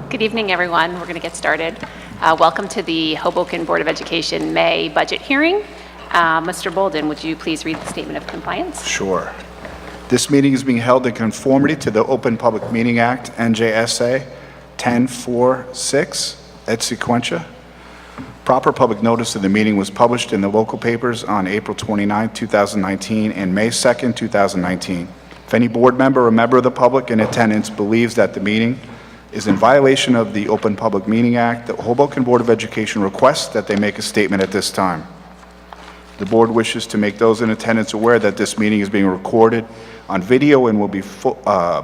Good evening, everyone. We're going to get started. Welcome to the Hoboken Board of Education May budget hearing. Mr. Bolden, would you please read the statement of compliance? Sure. This meeting is being held in conformity to the Open Public Meeting Act, NJSA 1046, et sequentia. Proper public notice of the meeting was published in the local papers on April 29, 2019 and May 2, 2019. If any board member or member of the public in attendance believes that the meeting is in violation of the Open Public Meeting Act, the Hoboken Board of Education requests that they make a statement at this time. The board wishes to make those in attendance aware that this meeting is being recorded on video and will be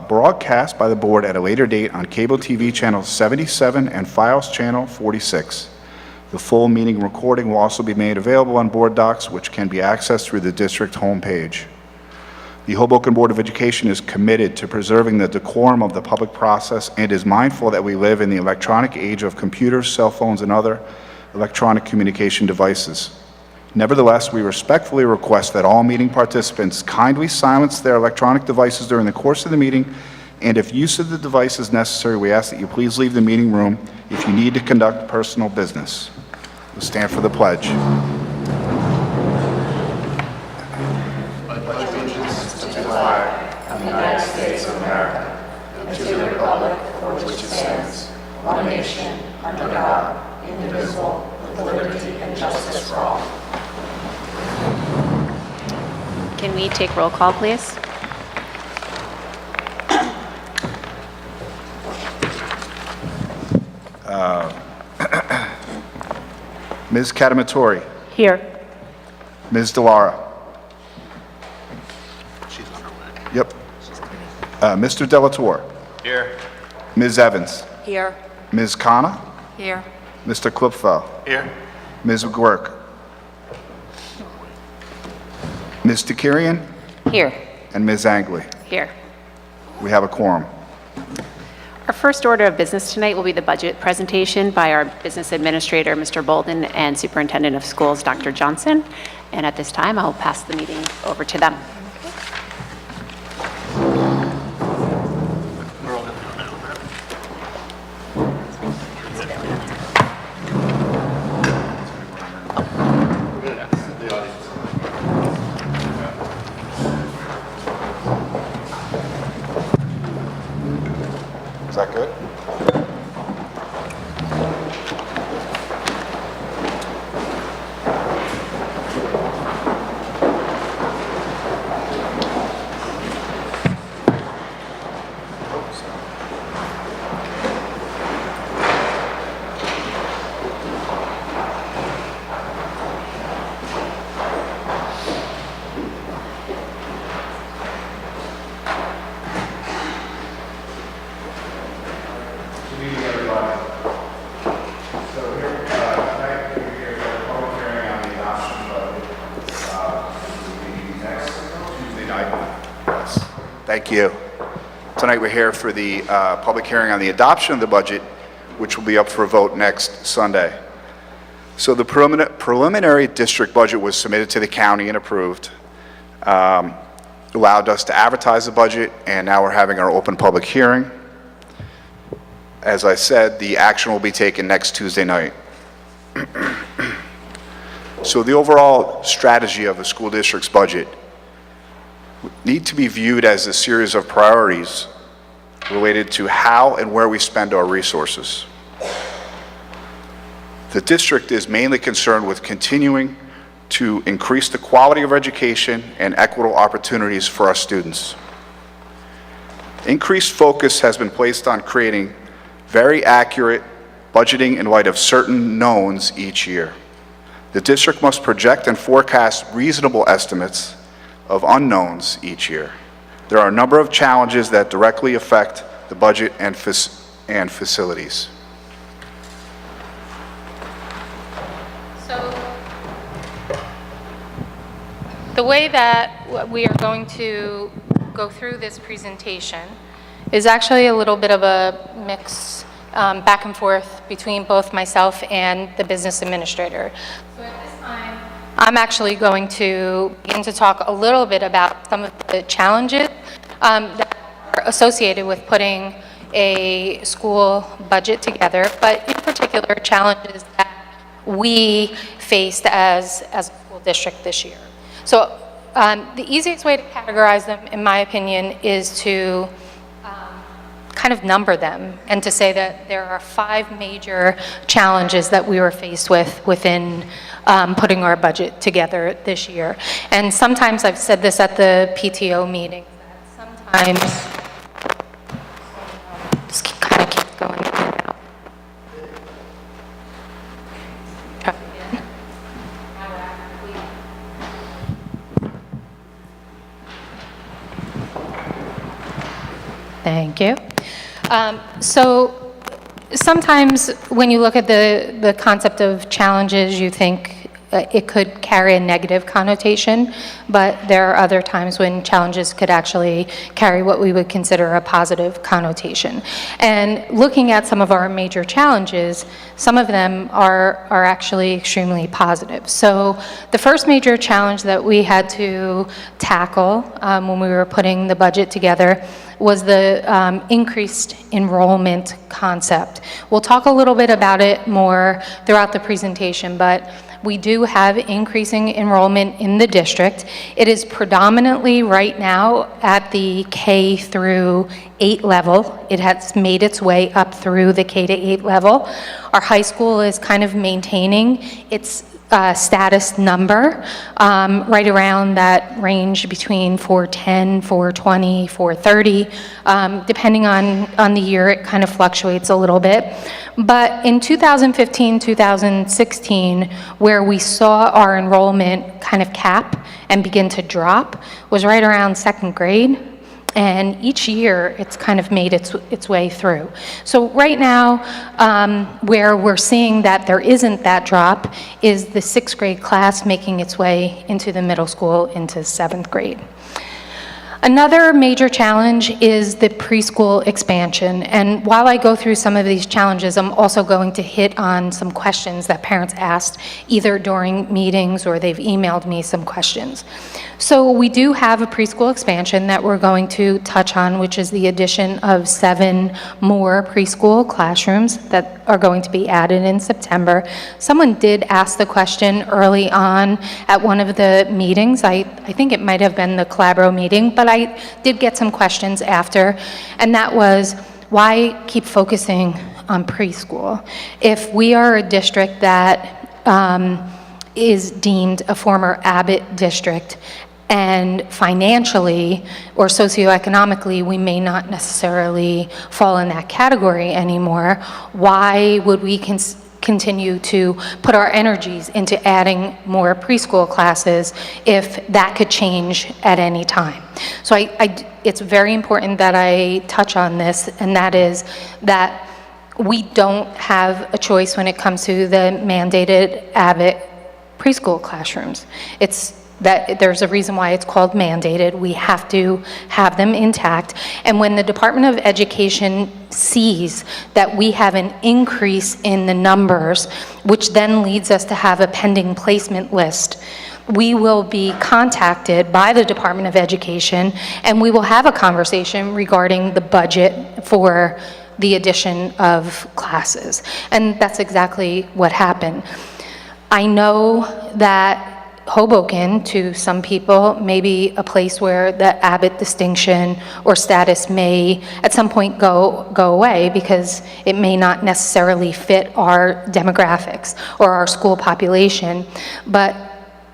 broadcast by the board at a later date on cable TV channel 77 and Files channel 46. The full meeting recording will also be made available on board docs, which can be accessed through the district homepage. The Hoboken Board of Education is committed to preserving the decorum of the public process and is mindful that we live in the electronic age of computers, cell phones, and other electronic communication devices. Nevertheless, we respectfully request that all meeting participants kindly silence their electronic devices during the course of the meeting, and if use of the device is necessary, we ask that you please leave the meeting room if you need to conduct personal business. We'll stand for the pledge. Of the United States of America, and to the republic for which it stands, one nation, under God, indivisible, with liberty and justice for all. Can we take roll call, please? Ms. Catamatori. Here. Ms. Delara. Yep. Mr. Delatorre. Here. Ms. Evans. Here. Ms. Kana. Here. Mr. Klipfel. Here. Ms. McGuirk. Ms. Takirian. Here. And Ms. Angley. Here. We have a quorum. Our first order of business tonight will be the budget presentation by our business administrator, Mr. Bolden, and superintendent of schools, Dr. Johnson. And at this time, I'll pass the meeting over to them. Is that good? Thank you. Tonight we're here for the public hearing on the adoption of the budget, which will be up for a vote next Sunday. So the preliminary district budget was submitted to the county and approved, allowed us to advertise the budget, and now we're having our open public hearing. As I said, the action will be taken next Tuesday night. So the overall strategy of the school district's budget need to be viewed as a series of priorities related to how and where we spend our resources. The district is mainly concerned with continuing to increase the quality of education and equitable opportunities for our students. Increased focus has been placed on creating very accurate budgeting in light of certain knowns each year. The district must project and forecast reasonable estimates of unknowns each year. There are a number of challenges that directly affect the budget and facilities. So the way that we are going to go through this presentation is actually a little bit of a mix back and forth between both myself and the business administrator. So at this time, I'm actually going to begin to talk a little bit about some of the challenges that are associated with putting a school budget together, but in particular challenges that we faced as a school district this year. So the easiest way to categorize them, in my opinion, is to kind of number them and to say that there are 5 major challenges that we were faced with within putting our budget together this year. And sometimes I've said this at the PTO meeting, that sometimes just kind of keeps going in and out. Try again. Thank you. So sometimes when you look at the concept of challenges, you think it could carry a negative connotation, but there are other times when challenges could actually carry what we would consider a positive connotation. And looking at some of our major challenges, some of them are actually extremely positive. So the first major challenge that we had to tackle when we were putting the budget together was the increased enrollment concept. We'll talk a little bit about it more throughout the presentation, but we do have increasing enrollment in the district. It is predominantly right now at the K through 8 level. It has made its way up through the K to 8 level. Our high school is kind of maintaining its status number right around that range between 410, 420, 430. Depending on the year, it kind of fluctuates a little bit. But in 2015, 2016, where we saw our enrollment kind of cap and begin to drop was right around 2nd grade. And each year, it's kind of made its way through. So right now, where we're seeing that there isn't that drop is the 6th grade class making its way into the middle school, into 7th grade. Another major challenge is the preschool expansion. And while I go through some of these challenges, I'm also going to hit on some questions that parents asked either during meetings or they've emailed me some questions. So we do have a preschool expansion that we're going to touch on, which is the addition of 7 more preschool classrooms that are going to be added in September. Someone did ask the question early on at one of the meetings. I think it might have been the Calabro meeting, but I did get some questions after, and that was, why keep focusing on preschool? If we are a district that is deemed a former Abbott district, and financially or socioeconomically, we may not necessarily fall in that category anymore, why would we continue to put our energies into adding more preschool classes if that could change at any time? So it's very important that I touch on this, and that is that we don't have a choice when it comes to the mandated Abbott preschool classrooms. That there's a reason why it's called mandated. We have to have them intact. And when the Department of Education sees that we have an increase in the numbers, which then leads us to have a pending placement list, we will be contacted by the Department of Education, and we will have a conversation regarding the budget for the addition of classes. And that's exactly what happened. I know that Hoboken, to some people, may be a place where the Abbott distinction or status may at some point go away because it may not necessarily fit our demographics or our school population. But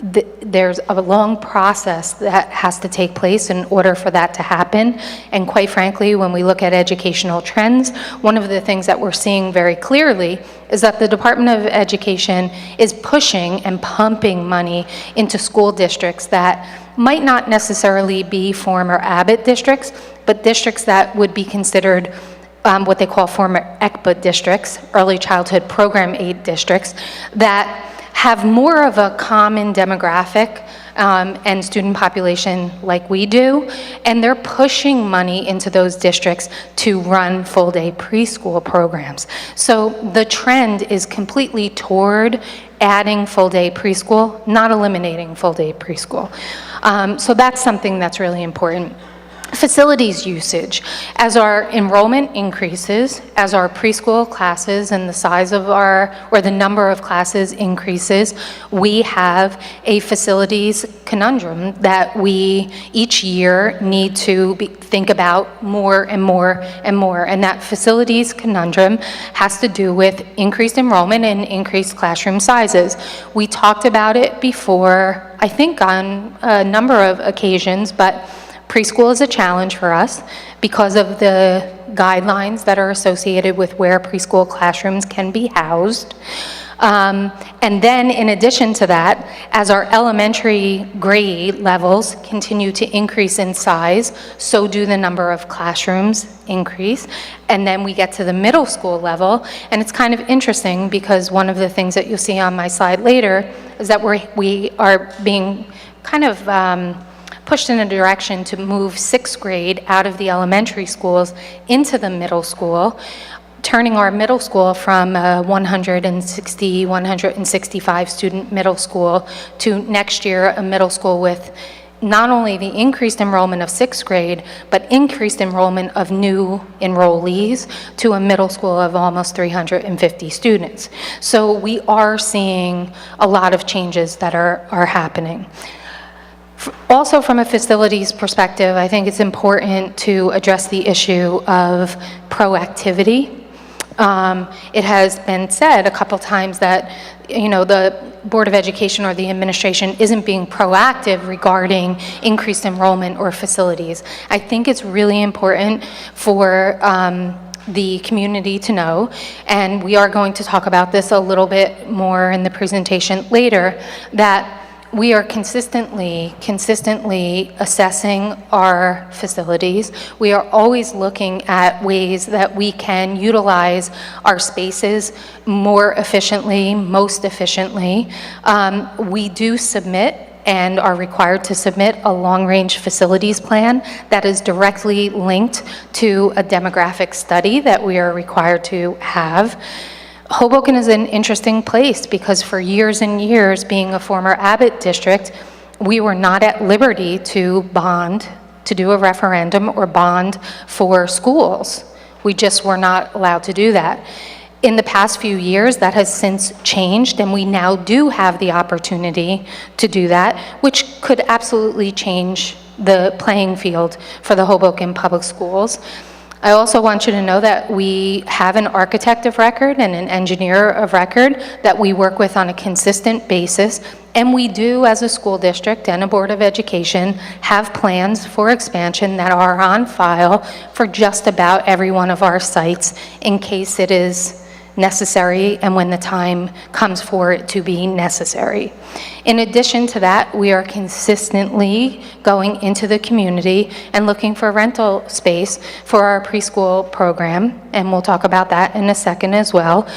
there's a long process that has to take place in order for that to happen. And quite frankly, when we look at educational trends, one of the things that we're seeing very clearly is that the Department of Education is pushing and pumping money into school districts that might not necessarily be former Abbott districts, but districts that would be considered what they call former ECBA districts, early childhood program aid districts, that have more of a common demographic and student population like we do, and they're pushing money into those districts to run full-day preschool programs. So the trend is completely toward adding full-day preschool, not eliminating full-day preschool. So that's something that's really important. Facilities usage. As our enrollment increases, as our preschool classes and the size of or the number of classes increases, we have a facilities conundrum that we each year need to think about more and more and more. And that facilities conundrum has to do with increased enrollment and increased classroom sizes. We talked about it before, I think on a number of occasions, but preschool is a challenge for us because of the guidelines that are associated with where preschool classrooms can be housed. And then in addition to that, as our elementary grade levels continue to increase in size, so do the number of classrooms increase. And then we get to the middle school level, and it's kind of interesting because one of the things that you'll see on my slide later is that we are being kind of pushed in a direction to move sixth grade out of the elementary schools into the middle school, turning our middle school from 160, 165 student middle school to next year a middle school with not only the increased enrollment of sixth grade, but increased enrollment of new enrollees to a middle school of almost 350 students. So we are seeing a lot of changes that are happening. Also, from a facilities perspective, I think it's important to address the issue of proactivity. It has been said a couple times that, the Board of Education or the administration isn't being proactive regarding increased enrollment or facilities. I think it's really important for the community to know, and we are going to talk about this a little bit more in the presentation later, that we are consistently assessing our facilities. We are always looking at ways that we can utilize our spaces more efficiently, most efficiently. We do submit and are required to submit a long-range facilities plan that is directly linked to a demographic study that we are required to have. Hoboken is an interesting place because for years and years, being a former Abbott district, we were not at liberty to bond, to do a referendum or bond for schools. We just were not allowed to do that. In the past few years, that has since changed, and we now do have the opportunity to do that, which could absolutely change the playing field for the Hoboken Public Schools. I also want you to know that we have an architect of record and an engineer of record that we work with on a consistent basis, and we do, as a school district and a Board of Education, have plans for expansion that are on file for just about every one of our sites in case it is necessary and when the time comes for it to be necessary. In addition to that, we are consistently going into the community and looking for rental space for our preschool program, and we'll talk about that in a second as well.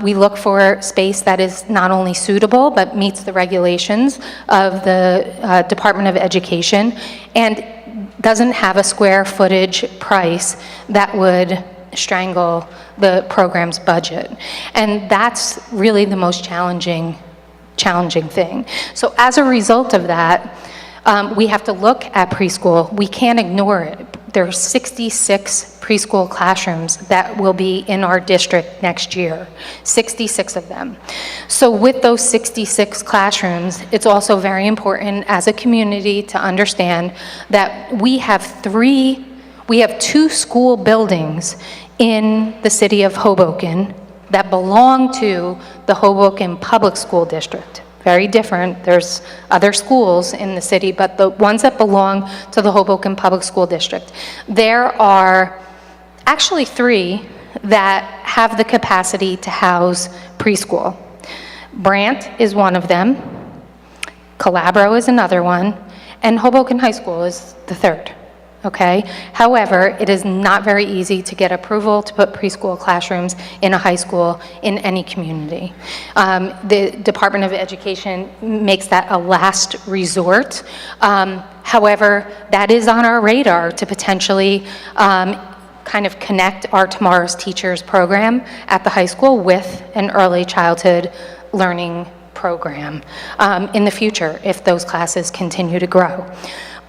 We look for space that is not only suitable but meets the regulations of the Department of Education and doesn't have a square footage price that would strangle the program's budget. And that's really the most challenging thing. So as a result of that, we have to look at preschool. We can't ignore it. There are 66 preschool classrooms that will be in our district next year, 66 of them. So with those 66 classrooms, it's also very important as a community to understand that we have two school buildings in the city of Hoboken that belong to the Hoboken Public School District. very different. There's other schools in the city, but the ones that belong to the Hoboken Public School District, there are actually 3 that have the capacity to house preschool. Brant is one of them, Calabro is another one, and Hoboken High School is the 3rd. Okay? However, it is not very easy to get approval to put preschool classrooms in a high school in any community. The Department of Education makes that a last resort. However, that is on our radar to potentially kind of connect our Tomorrow's Teachers program at the high school with an early childhood learning program in the future if those classes continue to grow.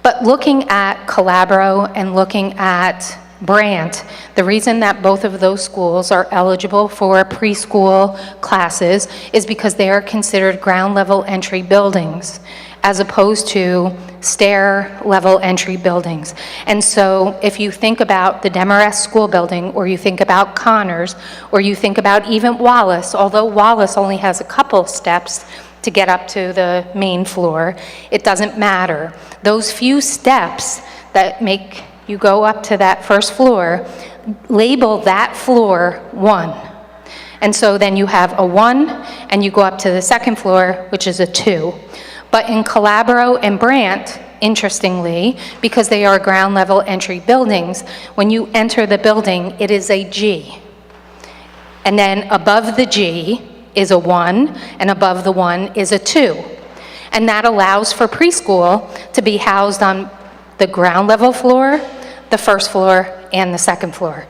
But looking at Calabro and looking at Brant, the reason that both of those schools are eligible for preschool classes is because they are considered ground level entry buildings as opposed to stair level entry buildings. And so if you think about the Demarest School Building, or you think about Connors, or you think about even Wallace, although Wallace only has a couple steps to get up to the main floor, it doesn't matter. Those few steps that make you go up to that first floor, label that floor 1. And so then you have a 1, and you go up to the second floor, which is a 2. But in Calabro and Brant, interestingly, because they are ground level entry buildings, when you enter the building, it is a G. And then above the G is a 1, and above the 1 is a 2. And that allows for preschool to be housed on the ground level floor, the first floor, and the second floor.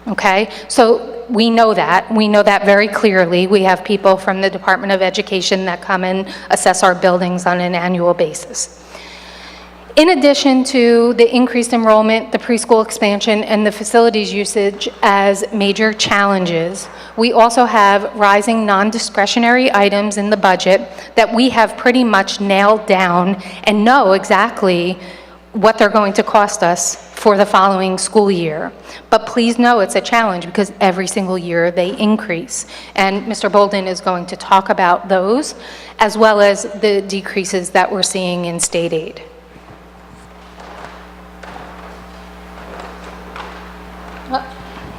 Okay? So we know that. We know that very clearly. We have people from the Department of Education that come and assess our buildings on an annual basis. In addition to the increased enrollment, the preschool expansion, and the facilities usage as major challenges, we also have rising non-discretionary items in the budget that we have pretty much nailed down and know exactly what they're going to cost us for the following school year. But please know it's a challenge because every single year they increase. And Mr. Bolden is going to talk about those, as well as the decreases that we're seeing in state aid.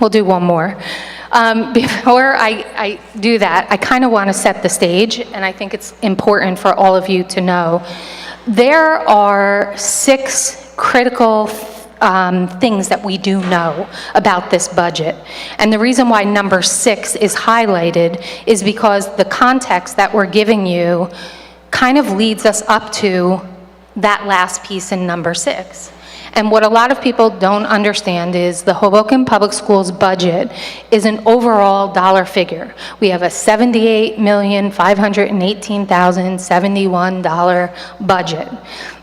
We'll do one more. Before I do that, I kind of want to set the stage, and I think it's important for all of you to know. There are 6 critical things that we do know about this budget. And the reason why number 6 is highlighted is because the context that we're giving you kind of leads us up to that last piece in number 6. And what a lot of people don't understand is the Hoboken Public Schools budget is an overall dollar figure. We have a $78,518,071 budget.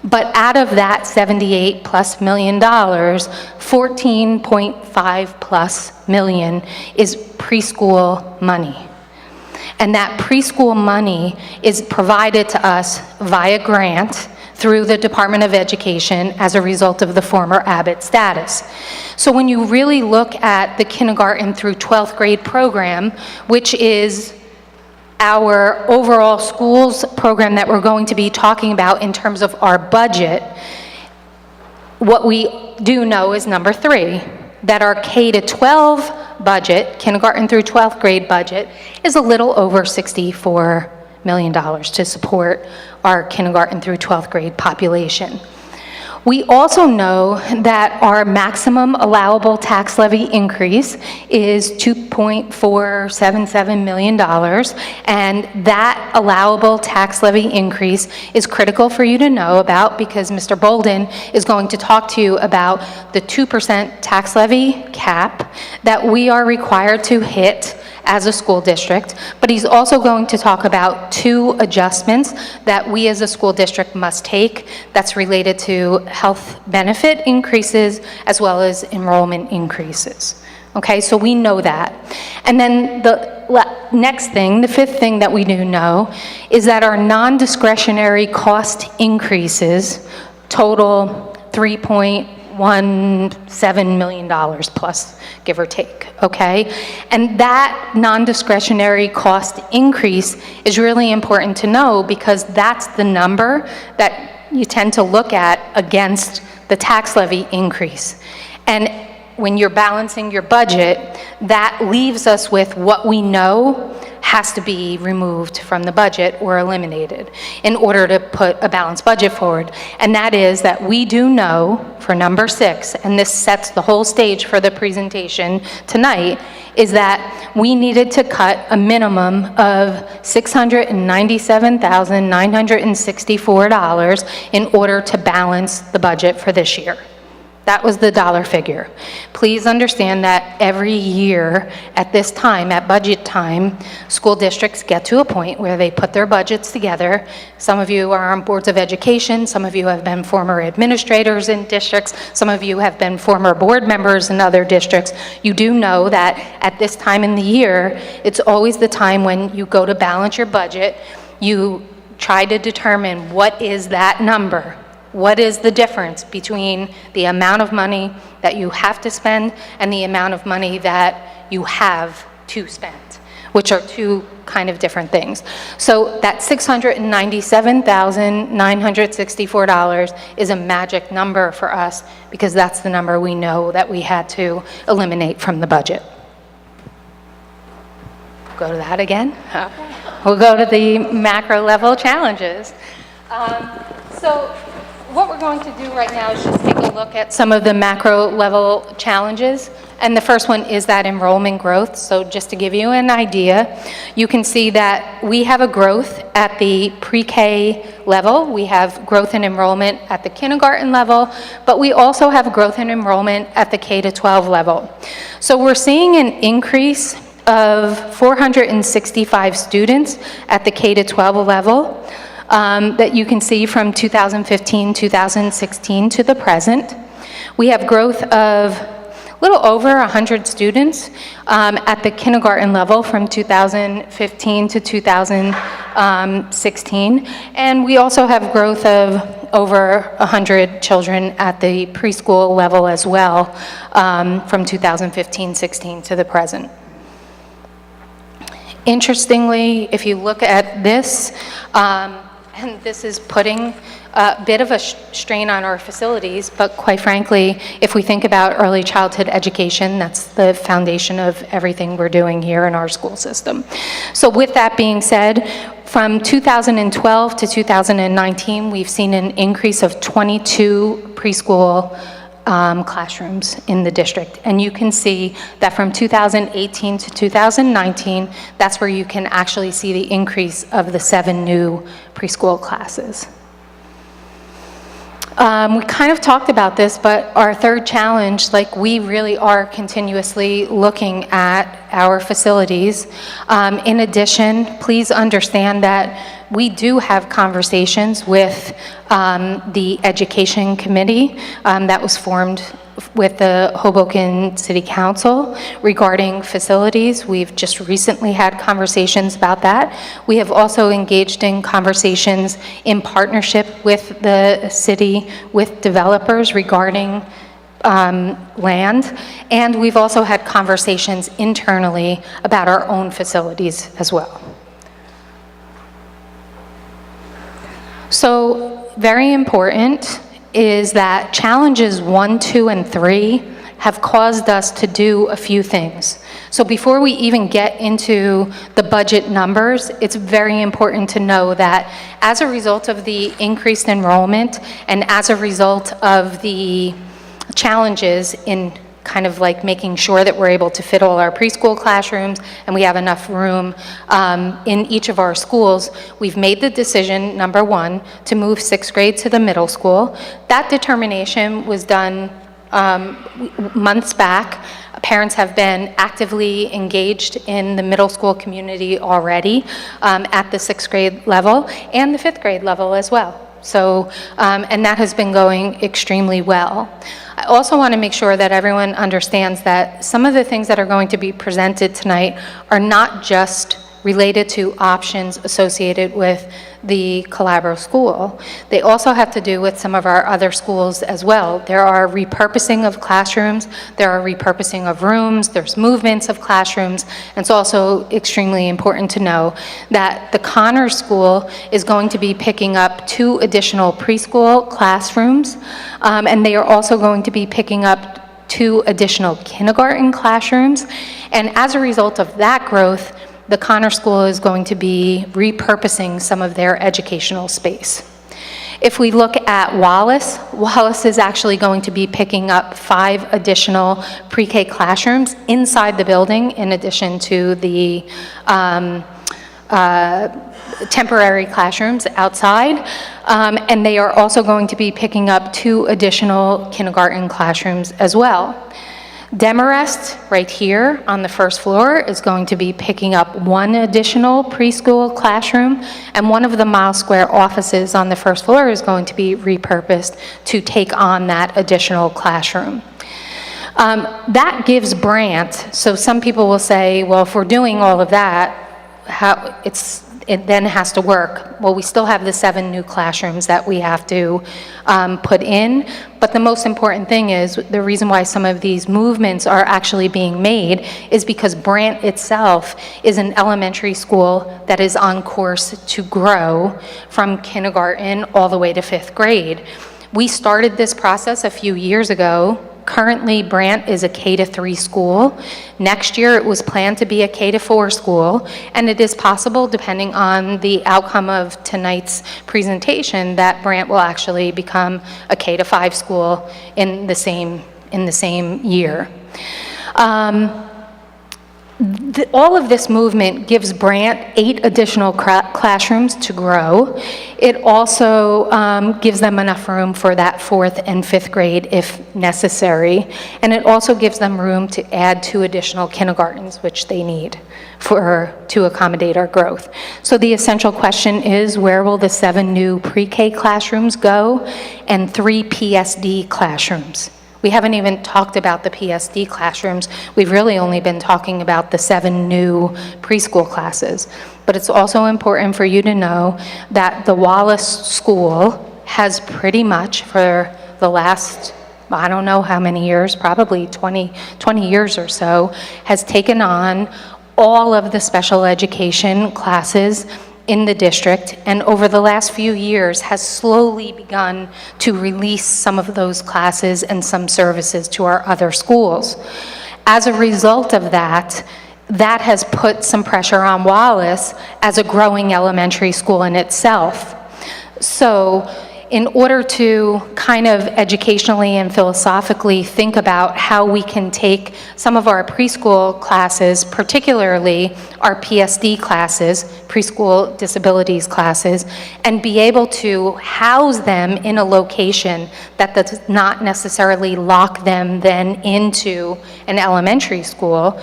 But out of that $78+ million, 14.5+ million is preschool money. And that preschool money is provided to us via grant through the Department of Education as a result of the former Abbott status. So when you really look at the kindergarten through 12th grade program, which is our overall schools program that we're going to be talking about in terms of our budget, what we do know is number 3, that our K-12 budget, kindergarten through 12th grade budget, is a little over $64 million to support our kindergarten through 12th grade population. We also know that our maximum allowable tax levy increase is $2.477 million, and that allowable tax levy increase is critical for you to know about because Mr. Bolden is going to talk to you about the 2% tax levy cap that we are required to hit as a school district, but he's also going to talk about 2 adjustments that we as a school district must take that's related to health benefit increases as well as enrollment increases. Okay, so we know that. And then the next thing, the 5th thing that we do know is that our non-discretionary cost increases total $3.1 $1.17 million plus, give or take, okay? And that non-discretionary cost increase is really important to know, because that's the number that you tend to look at against the tax levy increase. And when you're balancing your budget, that leaves us with what we know has to be removed from the budget or eliminated in order to put a balanced budget forward. And that is that we do know for number 6, and this sets the whole stage for the presentation tonight, is that we needed to cut a minimum of $697,964 in order to balance the budget for this year. That was the dollar figure. Please understand that every year at this time, at budget time, school districts get to a point where they put their budgets together. Some of you are on boards of education, some of you have been former administrators in districts, some of you have been former board members in other districts. You do know that at this time in the year, it's always the time when you go to balance your budget, you try to determine what is that number. What is the difference between the amount of money that you have to spend and the amount of money that you have to spend, which are two kind of different things. So that $697,964 is a magic number for us, because that's the number we know that we had to eliminate from the budget. Go to that again. We'll go to the macro level challenges. So what we're going to do right now is just take a look at some of the macro level challenges. And the first one is that enrollment growth. So just to give you an idea, you can see that we have a growth at the pre-K level. We have growth in enrollment at the kindergarten level, but we also have growth in enrollment at the K-12 level. So we're seeing an increase of 465 students at the K-12 level. That you can see from 2015, 2016 to the present. We have growth of a little over 100 students at the kindergarten level from 2015 to 2016. And we also have growth of over 100 children at the preschool level as well from 2015-16 to the present. Interestingly, if you look at this, and this is putting a bit of a strain on our facilities, but quite frankly, if we think about early childhood education, that's the foundation of everything we're doing here in our school system. So with that being said, from 2012 to 2019, we've seen an increase of 22 preschool classrooms in the district. And you can see that from 2018 to 2019, that's where you can actually see the increase of the 7 new preschool classes. We kind of talked about this, but our third challenge, like, we really are continuously looking at our facilities. In addition, please understand that we do have conversations with the Education Committee that was formed with the Hoboken City Council regarding facilities. We've just recently had conversations about that. We have also engaged in conversations in partnership with the city, with developers regarding land, and we've also had conversations internally about our own facilities as well. So very important is that challenges 1, 2, and 3 have caused us to do a few things. So before we even get into the budget numbers, it's very important to know that as a result of the increased enrollment and as a result of the challenges in kind of like making sure that we're able to fit all our preschool classrooms and we have enough room in each of our schools, we've made the decision, number 1, to move 6th grade to the middle school. That determination was done months back. Parents have been actively engaged in the middle school community already at the 6th grade level and the 5th grade level as well. So, and that has been going extremely well. I also want to make sure that everyone understands that some of the things that are going to be presented tonight are not just related to options associated with the Calabro School. They also have to do with some of our other schools as well. There are repurposing of classrooms, there are repurposing of rooms, there's movements of classrooms, and it's also extremely important to know that the Connors School is going to be picking up 2 additional preschool classrooms, and they are also going to be picking up 2 additional kindergarten classrooms, and as a result of that growth, the Connors School is going to be repurposing some of their educational space. If we look at Wallace, Wallace is actually going to be picking up 5 additional pre-K classrooms inside the building, in addition to the temporary classrooms outside, and they are also going to be picking up 2 additional kindergarten classrooms as well. Demarest, right here on the first floor, is going to be picking up 1 additional preschool classroom, and one of the Mile Square offices on the first floor is going to be repurposed to take on that additional classroom. That gives Brant, so some people will say, well, if we're doing all of that, it then has to work. Well, we still have the 7 new classrooms that we have to put in, but the most important thing is the reason why some of these movements are actually being made is because Brant itself is an elementary school that is on course to grow from kindergarten all the way to 5th grade. We started this process a few years ago. Currently, Brant is a K-3 school. Next year, it was planned to be a K-4 school, and it is possible, depending on the outcome of tonight's presentation, that Brant will actually become a K-5 school in the same year. All of this movement gives Brant 8 additional classrooms to grow. It also gives them enough room for that 4th and 5th grade if necessary. And it also gives them room to add 2 additional kindergartens, which they need to accommodate our growth. So the essential question is, where will the 7 new pre-K classrooms go and 3 PSD classrooms? We haven't even talked about the PSD classrooms. We've really only been talking about the 7 new preschool classes. But it's also important for you to know that the Wallace School has pretty much, for the last, I don't know how many years, probably 20 years or so, has taken on all of the special education classes in the district, and over the last few years has slowly begun to release some of those classes and some services to our other schools. As a result of that, that has put some pressure on Wallace as a growing elementary school in itself. So in order to kind of educationally and philosophically think about how we can take some of our preschool classes, particularly our PSD classes, preschool disabilities classes, and be able to house them in a location that does not necessarily lock them then into an elementary school,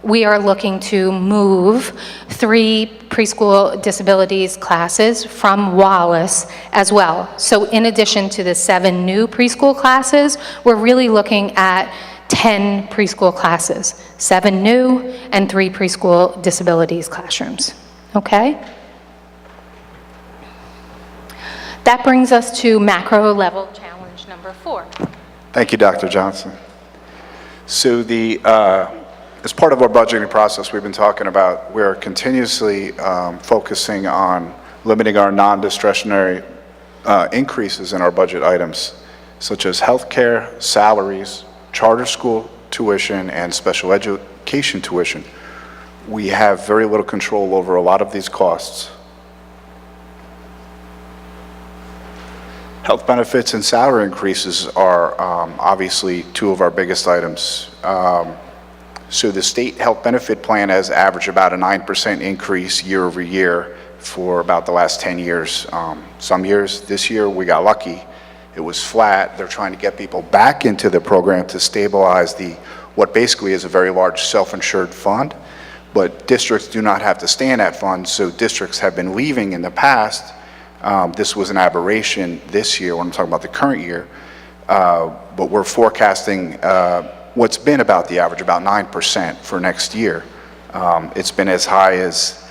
we are looking to move 3 preschool disabilities classes from Wallace as well. So in addition to the 7 new preschool classes, we're really looking at 10 preschool classes, 7 new and 3 preschool disabilities classrooms. Okay? That brings us to macro level challenge number 4. Thank you, Dr. Johnson. So as part of our budgeting process, we've been talking about, we're continuously focusing on limiting our non-discretionary increases in our budget items, such as healthcare, salaries, charter school tuition, and special education tuition. We have very little control over a lot of these costs. Health benefits and salary increases are obviously 2 of our biggest items. So the state health benefit plan has averaged about a 9% increase year over year for about the last 10 years. Some years, this year we got lucky, it was flat. They're trying to get people back into the program to stabilize what basically is a very large self-insured fund, but districts do not have to stay in that fund, so districts have been leaving in the past. This was an aberration this year when I'm talking about the current year, but we're forecasting what's been about the average, about 9% for next year. It's been as high as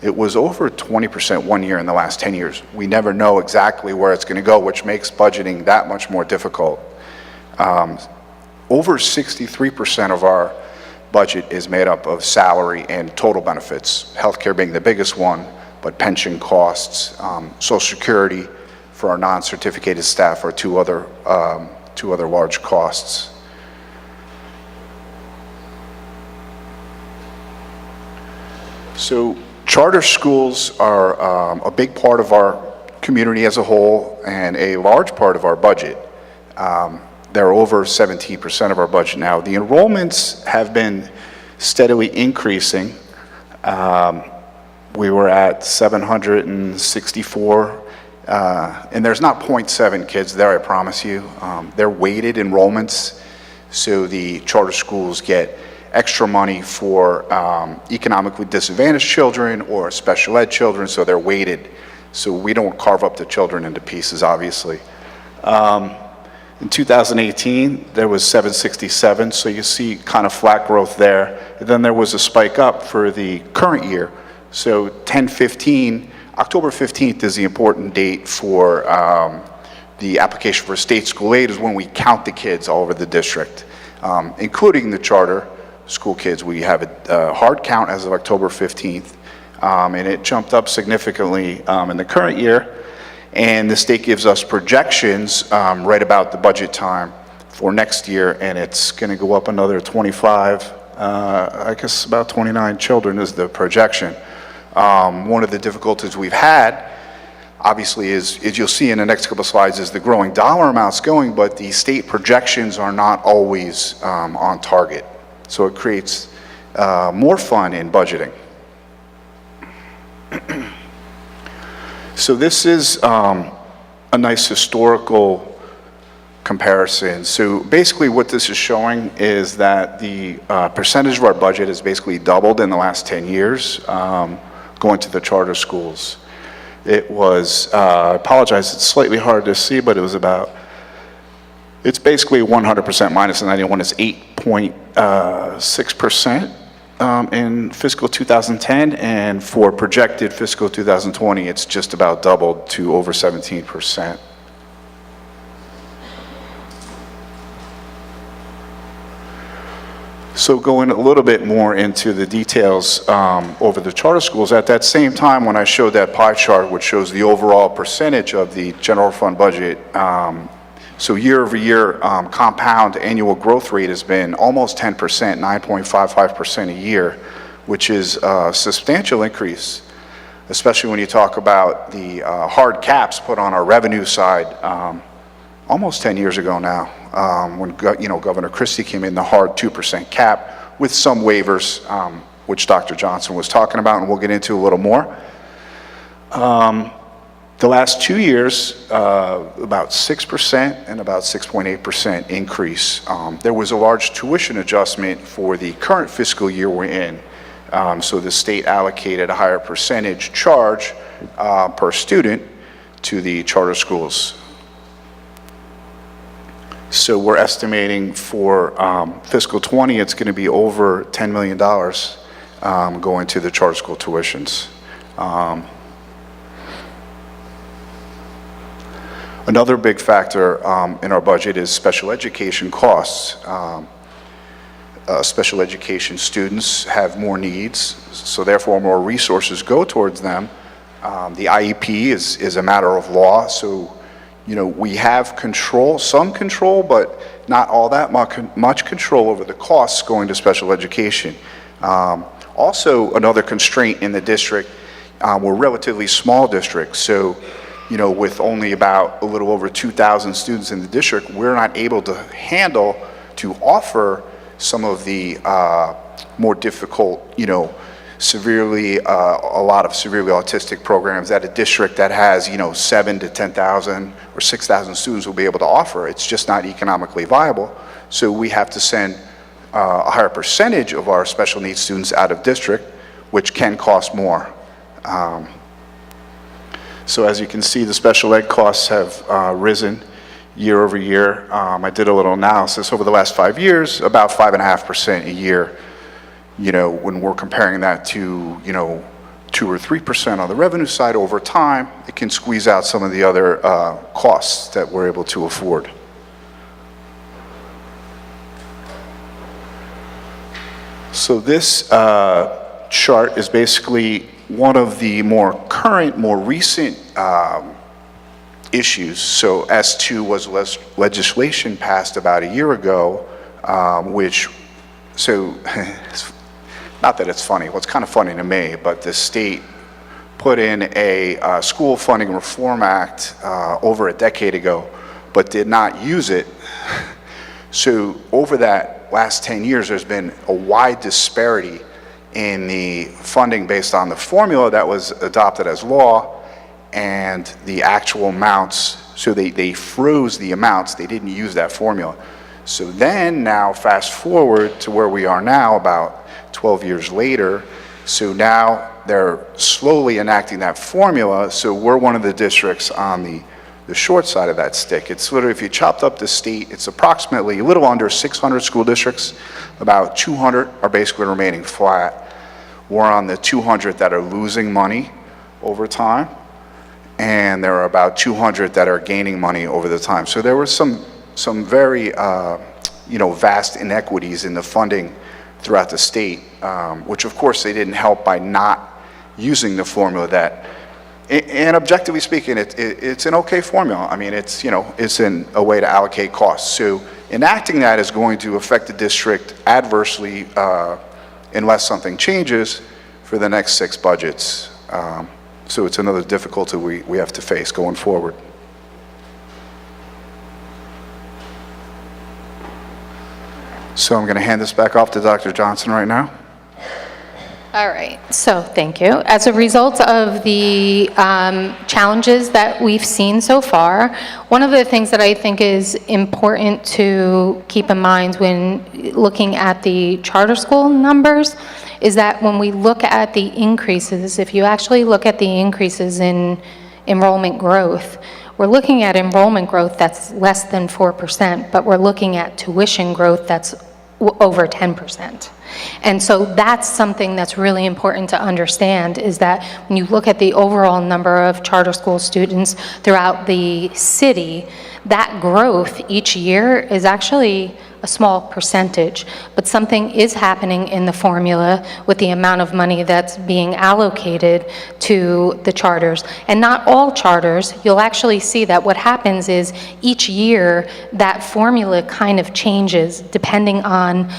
It was over 20% one year in the last 10 years. We never know exactly where it's going to go, which makes budgeting that much more difficult. Over 63% of our budget is made up of salary and total benefits, healthcare being the biggest one, but pension costs, Social Security for our non-certificated staff are two other large costs. So charter schools are a big part of our community as a whole and a large part of our budget. They're over 17% of our budget now. The enrollments have been steadily increasing. We were at 764, and there's not 0.7 kids there, I promise you. They're weighted enrollments, so the charter schools get extra money for economically disadvantaged children or special ed children, so they're weighted. So we don't carve up the children into pieces, obviously. In 2018, there was 767, so you see kind of flat growth there. And then there was a spike up for the current year. So October 15th is the important date for the application for state school aid, is when we count the kids all over the district, including the charter school kids. We have a hard count as of October 15th, and it jumped up significantly in the current year. And the state gives us projections right about the budget time for next year, and it's going to go up another 25, I guess about 29 children is the projection. One of the difficulties we've had, obviously, is you'll see in the next couple of slides, is the growing dollar amounts going, but the state projections are not always on target. So it creates more fun in budgeting. So this is a nice historical comparison. So basically what this is showing is that the percentage of our budget has basically doubled in the last 10 years going to the charter schools. It was, I apologize, it's slightly hard to see, but it's basically 100% minus the 91 is 8.6%. In fiscal 2010, and for projected fiscal 2020, it's just about doubled to over 17%. So going a little bit more into the details over the charter schools, at that same time when I showed that pie chart, which shows the overall percentage of the general fund budget, so year over year, compound annual growth rate has been almost 10%, 9.55% a year, which is a substantial increase, especially when you talk about the hard caps put on our revenue side almost 10 years ago now, when Governor Christie came in, the hard 2% cap with some waivers, which Dr. Johnson was talking about, and we'll get into a little more. The last 2 years, about 6% and about 6.8% increase. There was a large tuition adjustment for the current fiscal year we're in. So the state allocated a higher percentage charge per student to the charter schools. So we're estimating for fiscal 20, it's going to be over $10 million going to the charter school tuitions. Another big factor in our budget is special education costs. Special education students have more needs, so therefore more resources go towards them. The IEP is a matter of law, so we have control, some control, but not all that much control over the costs going to special education. Also, another constraint in the district, we're a relatively small district, so with only about a little over 2,000 students in the district, we're not able to offer some of the more difficult, a lot of severely autistic programs that a district that has, 7 to 10,000 or 6,000 students will be able to offer. It's just not economically viable. So we have to send a higher percentage of our special needs students out of district, which can cost more. So as you can see, the special ed costs have risen year over year. I did a little analysis over the last 5 years, about 5.5% a year, when we're comparing that to, 2 or 3% on the revenue side over time, it can squeeze out some of the other costs that we're able to afford. So this chart is basically one of the more current, more recent issues. So S2 was legislation passed about a year ago, which, so not that it's funny, well, it's kind of funny to me, but the state put in a School Funding Reform Act over a decade ago, but did not use it. So over that last 10 years, there's been a wide disparity in the funding based on the formula that was adopted as law and the actual amounts. So they froze the amounts, they didn't use that formula. So then now fast forward to where we are now, about 12 years later, so now they're slowly enacting that formula, so we're one of the districts on the short side of that stick. It's literally, if you chopped up the state, it's approximately a little under 600 school districts, about 200 are basically remaining flat. We're on the 200 that are losing money over time, and there are about 200 that are gaining money over the time. So there were some very vast inequities in the funding throughout the state, which of course they didn't help by not using the formula that, and objectively speaking, it's an okay formula. I mean, it's a way to allocate costs. So enacting that is going to affect the district adversely unless something changes for the next 6 budgets. So it's another difficulty we have to face going forward. So I'm going to hand this back off to Dr. Johnson right now. All right, so thank you. As a result of the challenges that we've seen so far, one of the things that I think is important to keep in mind when looking at the charter school numbers is that when we look at the increases, if you actually look at the increases in enrollment growth, we're looking at enrollment growth that's less than 4%, but we're looking at tuition growth that's over 10%. And so that's something that's really important to understand, is that when you look at the overall number of charter school students throughout the city, that growth each year is actually a small percentage, but something is happening in the formula with the amount of money that's being allocated to the charters. And not all charters, you'll actually see that what happens is each year that formula kind of changes depending on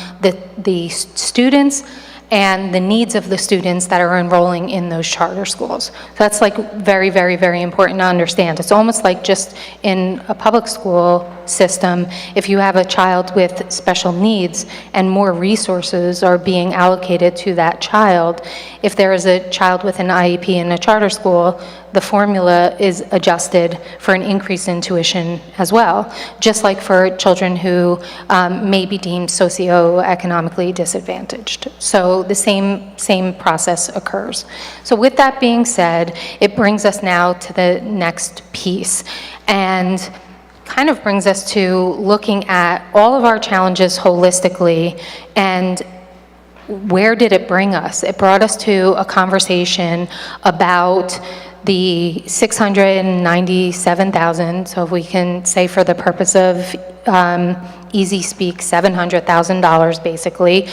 the students and the needs of the students that are enrolling in those charter schools. So that's like very, very, very important to understand. It's almost like just in a public school system, if you have a child with special needs and more resources are being allocated to that child, if there is a child with an IEP in a charter school, the formula is adjusted for an increase in tuition as well, just like for children who may be deemed socioeconomically disadvantaged. So the same process occurs. So with that being said, it brings us now to the next piece, and kind of brings us to looking at all of our challenges holistically and where did it bring us? It brought us to a conversation about the $697,000, so if we can say for the purpose of easy speak, $700,000 basically.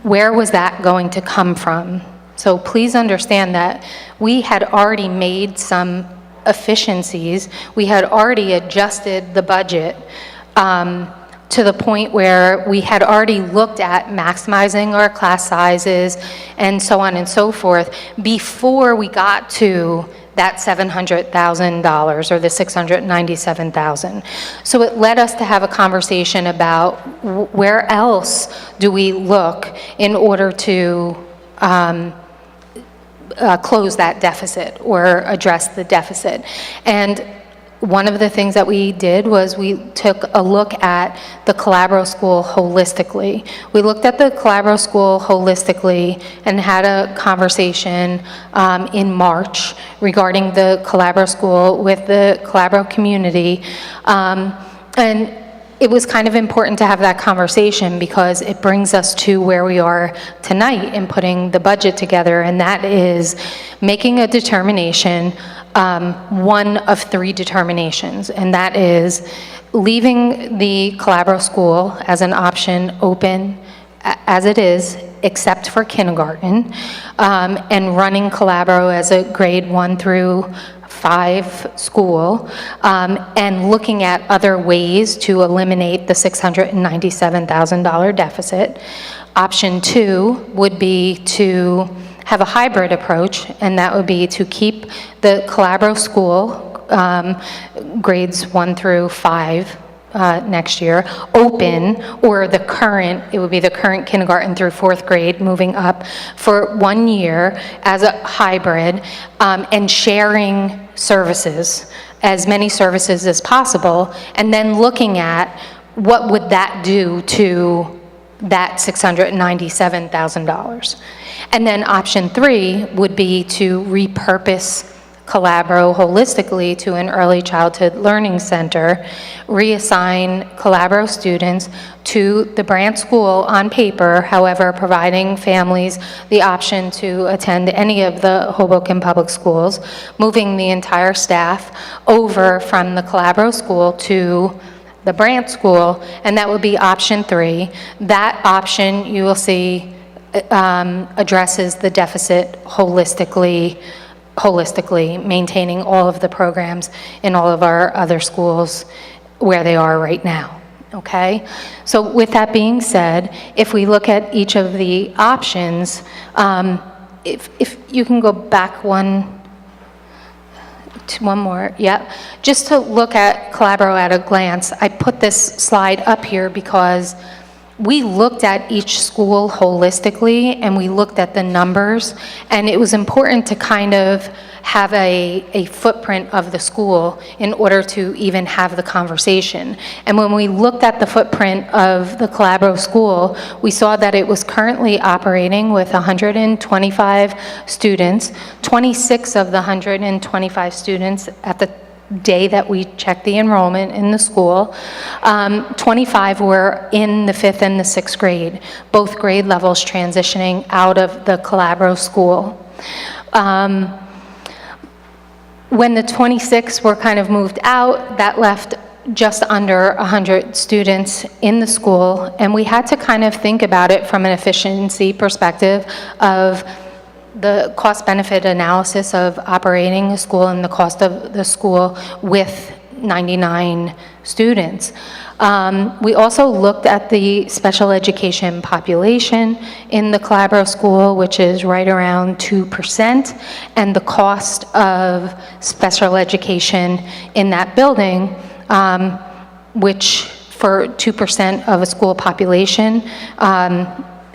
Where was that going to come from? So please understand that we had already made some efficiencies. We had already adjusted the budget to the point where we had already looked at maximizing our class sizes and so on and so forth before we got to that $700,000 or the $697,000. So it led us to have a conversation about where else do we look in order to close that deficit or address the deficit. And one of the things that we did was we took a look at the Calabro School holistically. We looked at the Calabro School holistically and had a conversation in March regarding the Calabro School with the Calabro community. And it was kind of important to have that conversation because it brings us to where we are tonight in putting the budget together, and that is making a determination, one of 3 determinations, and that is leaving the Calabro School as an option open as it is, except for kindergarten, and running Calabro as a grade 1 through 5 school, and looking at other ways to eliminate the $697,000 deficit. Option 2 would be to have a hybrid approach, and that would be to keep the Calabro school, grades 1 through 5, next year, open, or it would be the current kindergarten through 4th grade, moving up for 1 year as a hybrid, and sharing services, as many services as possible, and then looking at what would that do to that $697,000. And then option 3 would be to repurpose Calabro holistically to an early childhood learning center, reassign Calabro students to the branch school on paper, however, providing families the option to attend any of the Hoboken public schools, moving the entire staff over from the Calabro school to the branch school, and that would be option 3. That option, you will see, addresses the deficit holistically, maintaining all of the programs in all of our other schools where they are right now, okay? So with that being said, if we look at each of the options, if you can go back one more, yeah. Just to look at Calabro at a glance, I put this slide up here because we looked at each school holistically, and we looked at the numbers, and it was important to kind of have a footprint of the school in order to even have the conversation. And when we looked at the footprint of the Calabro school, we saw that it was currently operating with 125 students, 26 of the 125 students at the day that we checked the enrollment in the school. 25 were in the 5th and the 6th grade, both grade levels transitioning out of the Calabro school. When the 26 were kind of moved out, that left just under 100 students in the school, and we had to kind of think about it from an efficiency perspective of the cost-benefit analysis of operating the school and the cost of the school with 99 students. We also looked at the special education population in the Calabro school, which is right around 2%, and the cost of special education in that building, which for 2% of a school population,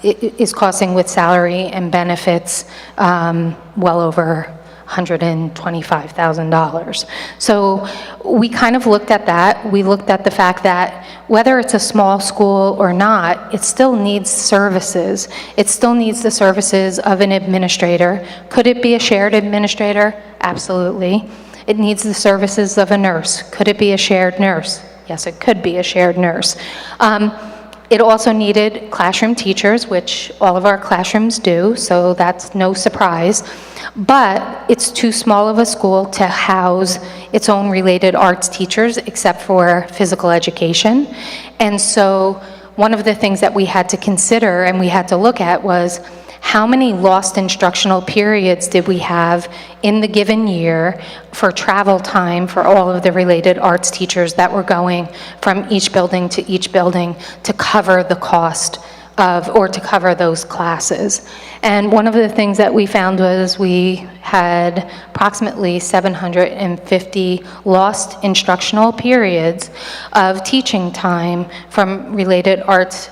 is costing with salary and benefits well over $125,000. So we kind of looked at that. We looked at the fact that whether it's a small school or not, it still needs services. It still needs the services of an administrator. Could it be a shared administrator? Absolutely. It needs the services of a nurse. Could it be a shared nurse? Yes, it could be a shared nurse. It also needed classroom teachers, which all of our classrooms do, so that's no surprise. But it's too small of a school to house its own related arts teachers, except for physical education. And so one of the things that we had to consider and we had to look at was how many lost instructional periods did we have in the given year for travel time for all of the related arts teachers that were going from each building to cover the cost of, or to cover those classes. And one of the things that we found was we had approximately 750 lost instructional periods of teaching time from related arts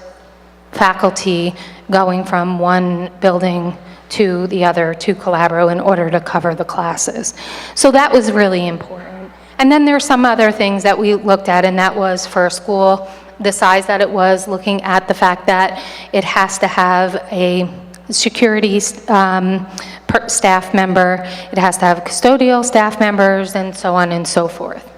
faculty going from one building to the other, to Calabro, in order to cover the classes. So that was really important. And then there's some other things that we looked at, and that was for a school the size that it was, looking at the fact that it has to have a security staff member, it has to have custodial staff members, and so on and so forth.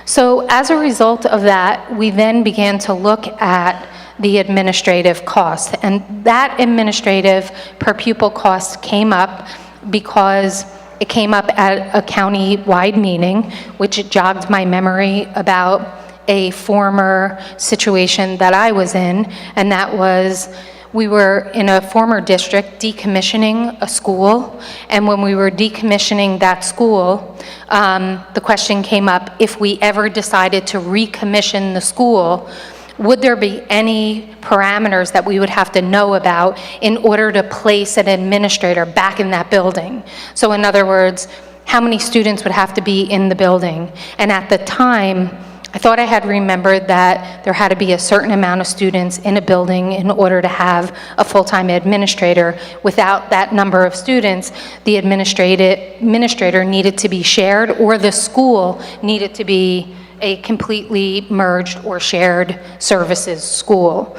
So as a result of that, we then began to look at the administrative cost. And that administrative per pupil cost came up because it came up at a county-wide meeting, which jogged my memory about a former situation that I was in, and that was we were in a former district decommissioning a school, and when we were decommissioning that school, the question came up, if we ever decided to recommission the school, would there be any parameters that we would have to know about in order to place an administrator back in that building? So in other words, how many students would have to be in the building? And at the time, I thought I had remembered that there had to be a certain amount of students in a building in order to have a full-time administrator. Without that number of students, the administrator needed to be shared, or the school needed to be a completely merged or shared services school.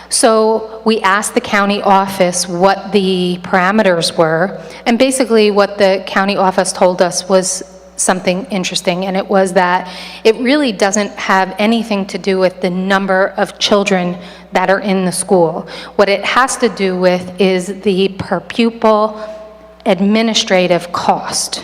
So we asked the county office what the parameters were, and basically what the county office told us was something interesting, and it was that it really doesn't have anything to do with the number of children that are in the school. What it has to do with is the per pupil administrative cost,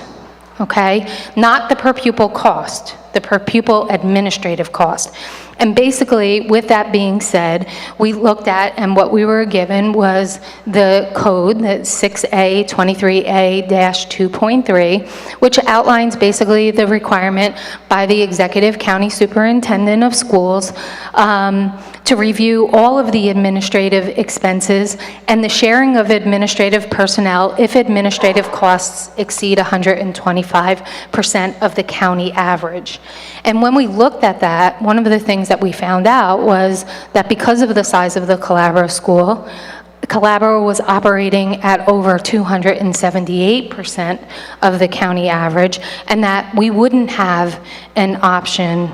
okay? Not the per pupil cost, the per pupil administrative cost. And basically, with that being said, we looked at, and what we were given was the code, that 6A 23A-2.3, which outlines basically the requirement by the executive county superintendent of schools to review all of the administrative expenses and the sharing of administrative personnel if administrative costs exceed 125% of the county average. And when we looked at that, one of the things that we found out was that because of the size of the Calabro school, Calabro was operating at over 278% of the county average, and that we wouldn't have an option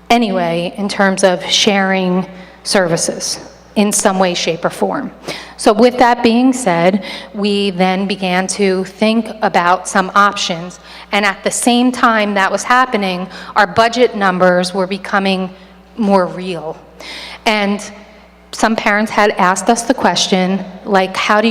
anyway in terms of sharing services in some way, shape, or form. So with that being said, we then began to think about some options, and at the same time that was happening, our budget numbers were becoming more real. And some parents had asked us the question, like, how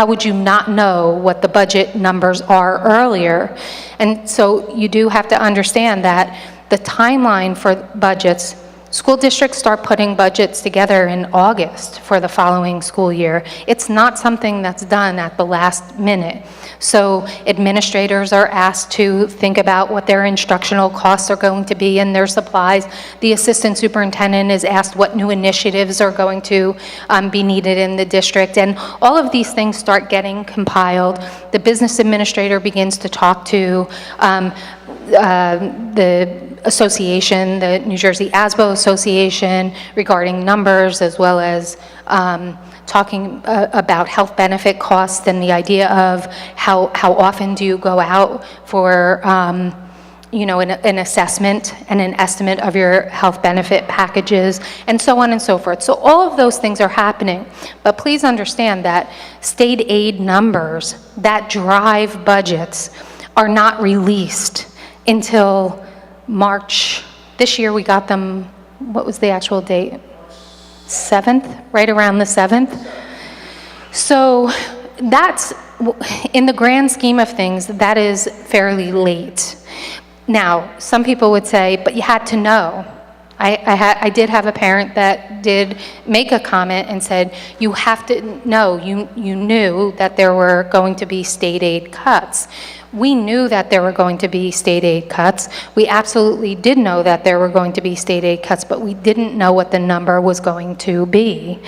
would you not know what the budget numbers are earlier? And so you do have to understand that the timeline for budgets, school districts start putting budgets together in August for the following school year. It's not something that's done at the last minute. So administrators are asked to think about what their instructional costs are going to be and their supplies. The assistant superintendent is asked what new initiatives are going to be needed in the district. And all of these things start getting compiled. The business administrator begins to talk to the association, the New Jersey ASBO Association, regarding numbers, as well as talking about health benefit costs and the idea of how often do you go out for an assessment and an estimate of your health benefit packages, and so on and so forth. So all of those things are happening, but please understand that state aid numbers that drive budgets are not released until March. This year we got them, what was the actual date? 7th, right around the 7th. So that's, in the grand scheme of things, that is fairly late. Now, some people would say, but you had to know. I did have a parent that did make a comment and said, you have to know, you knew that there were going to be state aid cuts. We knew that there were going to be state aid cuts. We absolutely did know that there were going to be state aid cuts, but we didn't know what the number was going to be.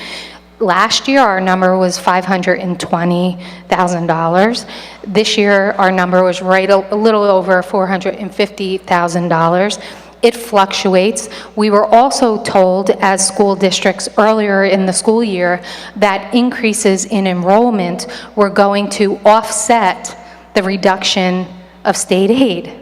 Last year, our number was $520,000. This year, our number was right a little over $450,000. It fluctuates. We were also told as school districts earlier in the school year that increases in enrollment were going to offset the reduction of state aid.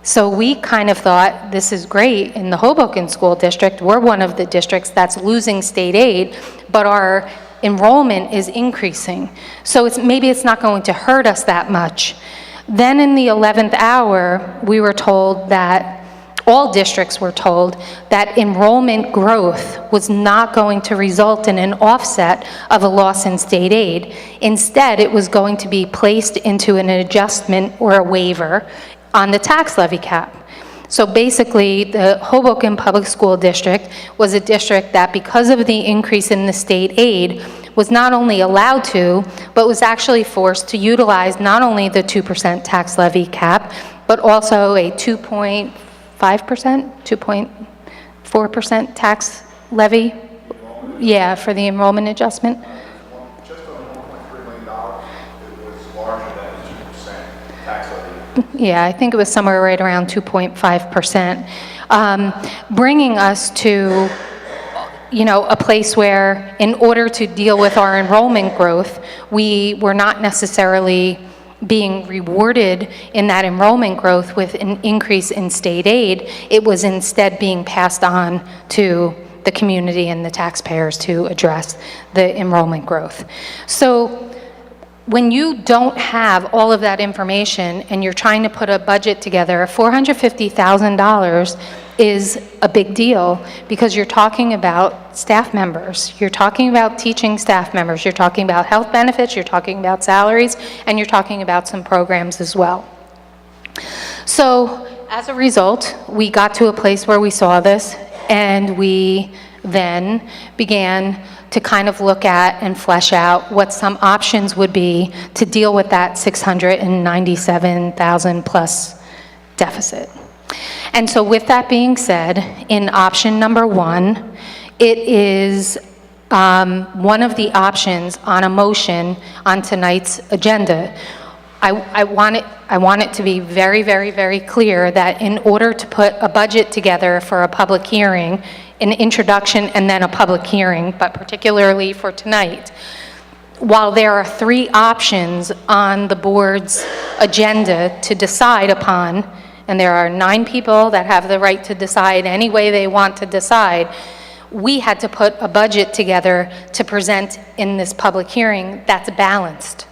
So we kind of thought, this is great. In the Hoboken School District, we're one of the districts that's losing state aid, but our enrollment is increasing. So maybe it's not going to hurt us that much. Then in the 11th hour, we were told that all districts were told that enrollment growth was not going to result in an offset of a loss in state aid. Instead, it was going to be placed into an adjustment or a waiver on the tax levy cap. So basically, the Hoboken Public School District was a district that, because of the increase in the state aid, was not only allowed to, but was actually forced to utilize not only the 2% tax levy cap, but also a 2.5%, 2.4% tax levy? Yeah, for the enrollment adjustment. Just over $1.3 million, it was larger than 2% tax levy. Yeah, I think it was somewhere right around 2.5%, bringing us to, a place where, in order to deal with our enrollment growth, we were not necessarily being rewarded in that enrollment growth with an increase in state aid. It was instead being passed on to the community and the taxpayers to address the enrollment growth. So when you don't have all of that information and you're trying to put a budget together, $450,000 is a big deal, because you're talking about staff members, you're talking about teaching staff members, you're talking about health benefits, you're talking about salaries, and you're talking about some programs as well. So as a result, we got to a place where we saw this, and we then began to kind of look at and flesh out what some options would be to deal with that 697,000 plus deficit. And so with that being said, in option number 1, it is one of the options on a motion on tonight's agenda. I want it to be very, very, very clear that in order to put a budget together for a public hearing, an introduction and then a public hearing, but particularly for tonight, while there are 3 options on the board's agenda to decide upon, and there are 9 people that have the right to decide any way they want to decide, we had to put a budget together to present in this public hearing that's balanced.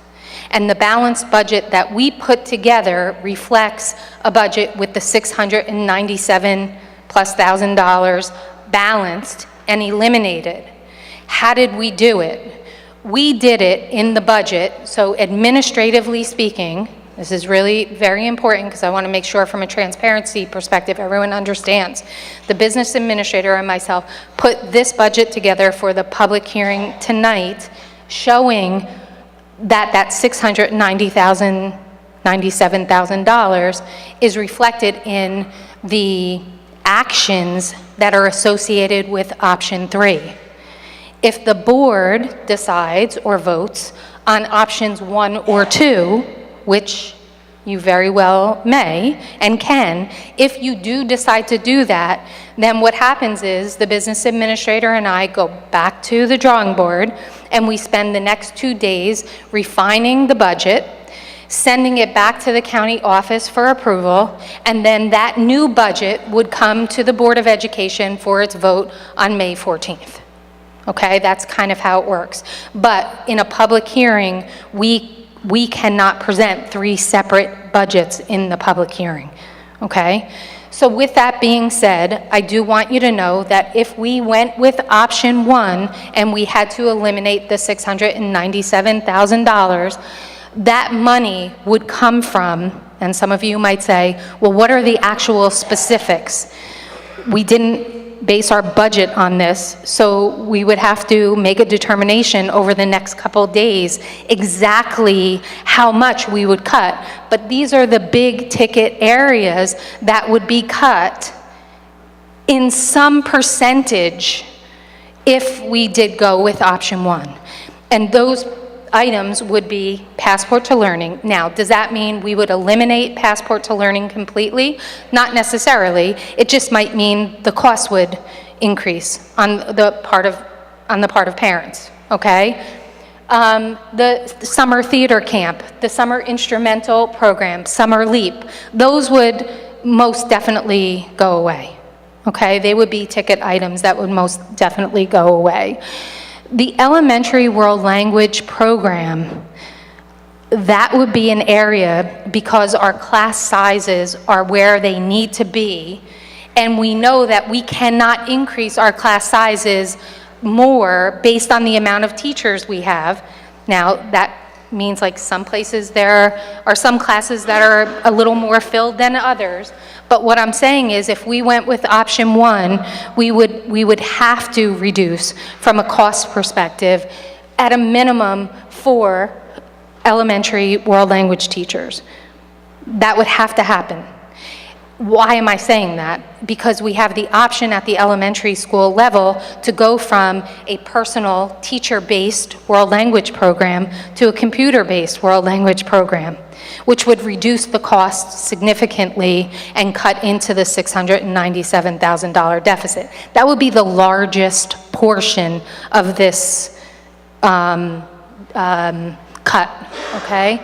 And the balanced budget that we put together reflects a budget with the $697,000+ balanced and eliminated. How did we do it? We did it in the budget, so administratively speaking, this is really very important because I want to make sure from a transparency perspective everyone understands. The business administrator and myself put this budget together for the public hearing tonight, showing that $697,000 is reflected in the actions that are associated with option 3. If the board decides or votes on options 1 or 2, which you very well may and can, if you do decide to do that, then what happens is the business administrator and I go back to the drawing board and we spend the next 2 days refining the budget, sending it back to the county office for approval, and then that new budget would come to the Board of Education for its vote on May 14th. Okay, that's kind of how it works. But in a public hearing, we cannot present 3 separate budgets in the public hearing, okay? So with that being said, I do want you to know that if we went with option 1 and we had to eliminate the $697,000, that money would come from, and some of you might say, well, what are the actual specifics? We didn't base our budget on this, so we would have to make a determination over the next couple days exactly how much we would cut. But these are the big ticket areas that would be cut in some percentage if we did go with option 1. And those items would be Passport to Learning. Now, does that mean we would eliminate Passport to Learning completely? Not necessarily. It just might mean the cost would increase on the part of parents, okay? The summer theater camp, the summer instrumental program, Summer Leap, those would most definitely go away, okay? They would be ticket items that would most definitely go away. The elementary world language program, that would be an area, because our class sizes are where they need to be, and we know that we cannot increase our class sizes more based on the amount of teachers we have. Now, that means like some places there are some classes that are a little more filled than others. But what I'm saying is if we went with option one, we would have to reduce from a cost perspective at a minimum for elementary world language teachers. That would have to happen. Why am I saying that? Because we have the option at the elementary school level to go from a personal teacher-based world language program to a computer-based world language program, which would reduce the cost significantly and cut into the $697,000 deficit. That would be the largest portion of this cut, okay?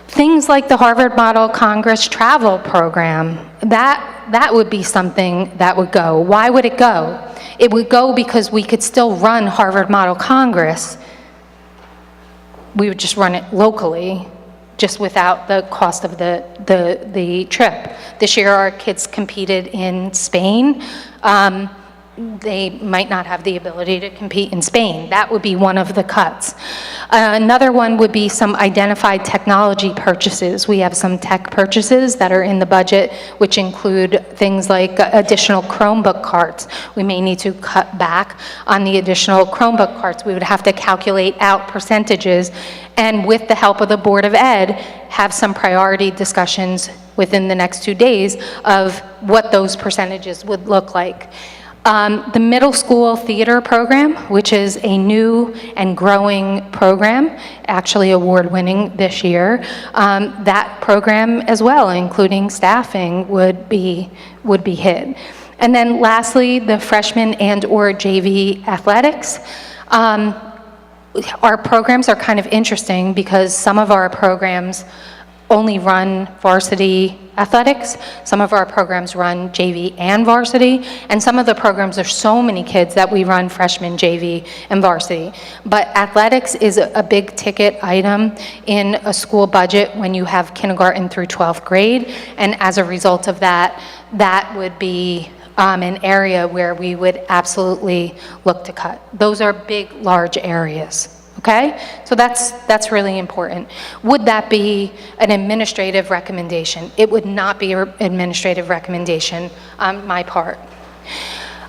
Things like the Harvard Model Congress travel program, that would be something that would go. Why would it go? It would go because we could still run Harvard Model Congress. We would just run it locally, just without the cost of the trip. This year our kids competed in Spain. They might not have the ability to compete in Spain. That would be one of the cuts. Another one would be some identified technology purchases. We have some tech purchases that are in the budget, which include things like additional Chromebook carts. We may need to cut back on the additional Chromebook carts. We would have to calculate out percentages, and with the help of the Board of Ed, have some priority discussions within the next 2 days of what those percentages would look like. The middle school theater program, which is a new and growing program, actually award-winning this year, that program as well, including staffing, would be hit. And then lastly, the freshman and/or JV athletics. Our programs are kind of interesting because some of our programs only run varsity athletics. Some of our programs run JV and varsity, and some of the programs are so many kids that we run freshman, JV, and varsity. But athletics is a big ticket item in a school budget when you have kindergarten through 12th grade, and as a result of that, that would be an area where we would absolutely look to cut. Those are big, large areas. Okay? So that's really important. Would that be an administrative recommendation? It would not be an administrative recommendation on my part.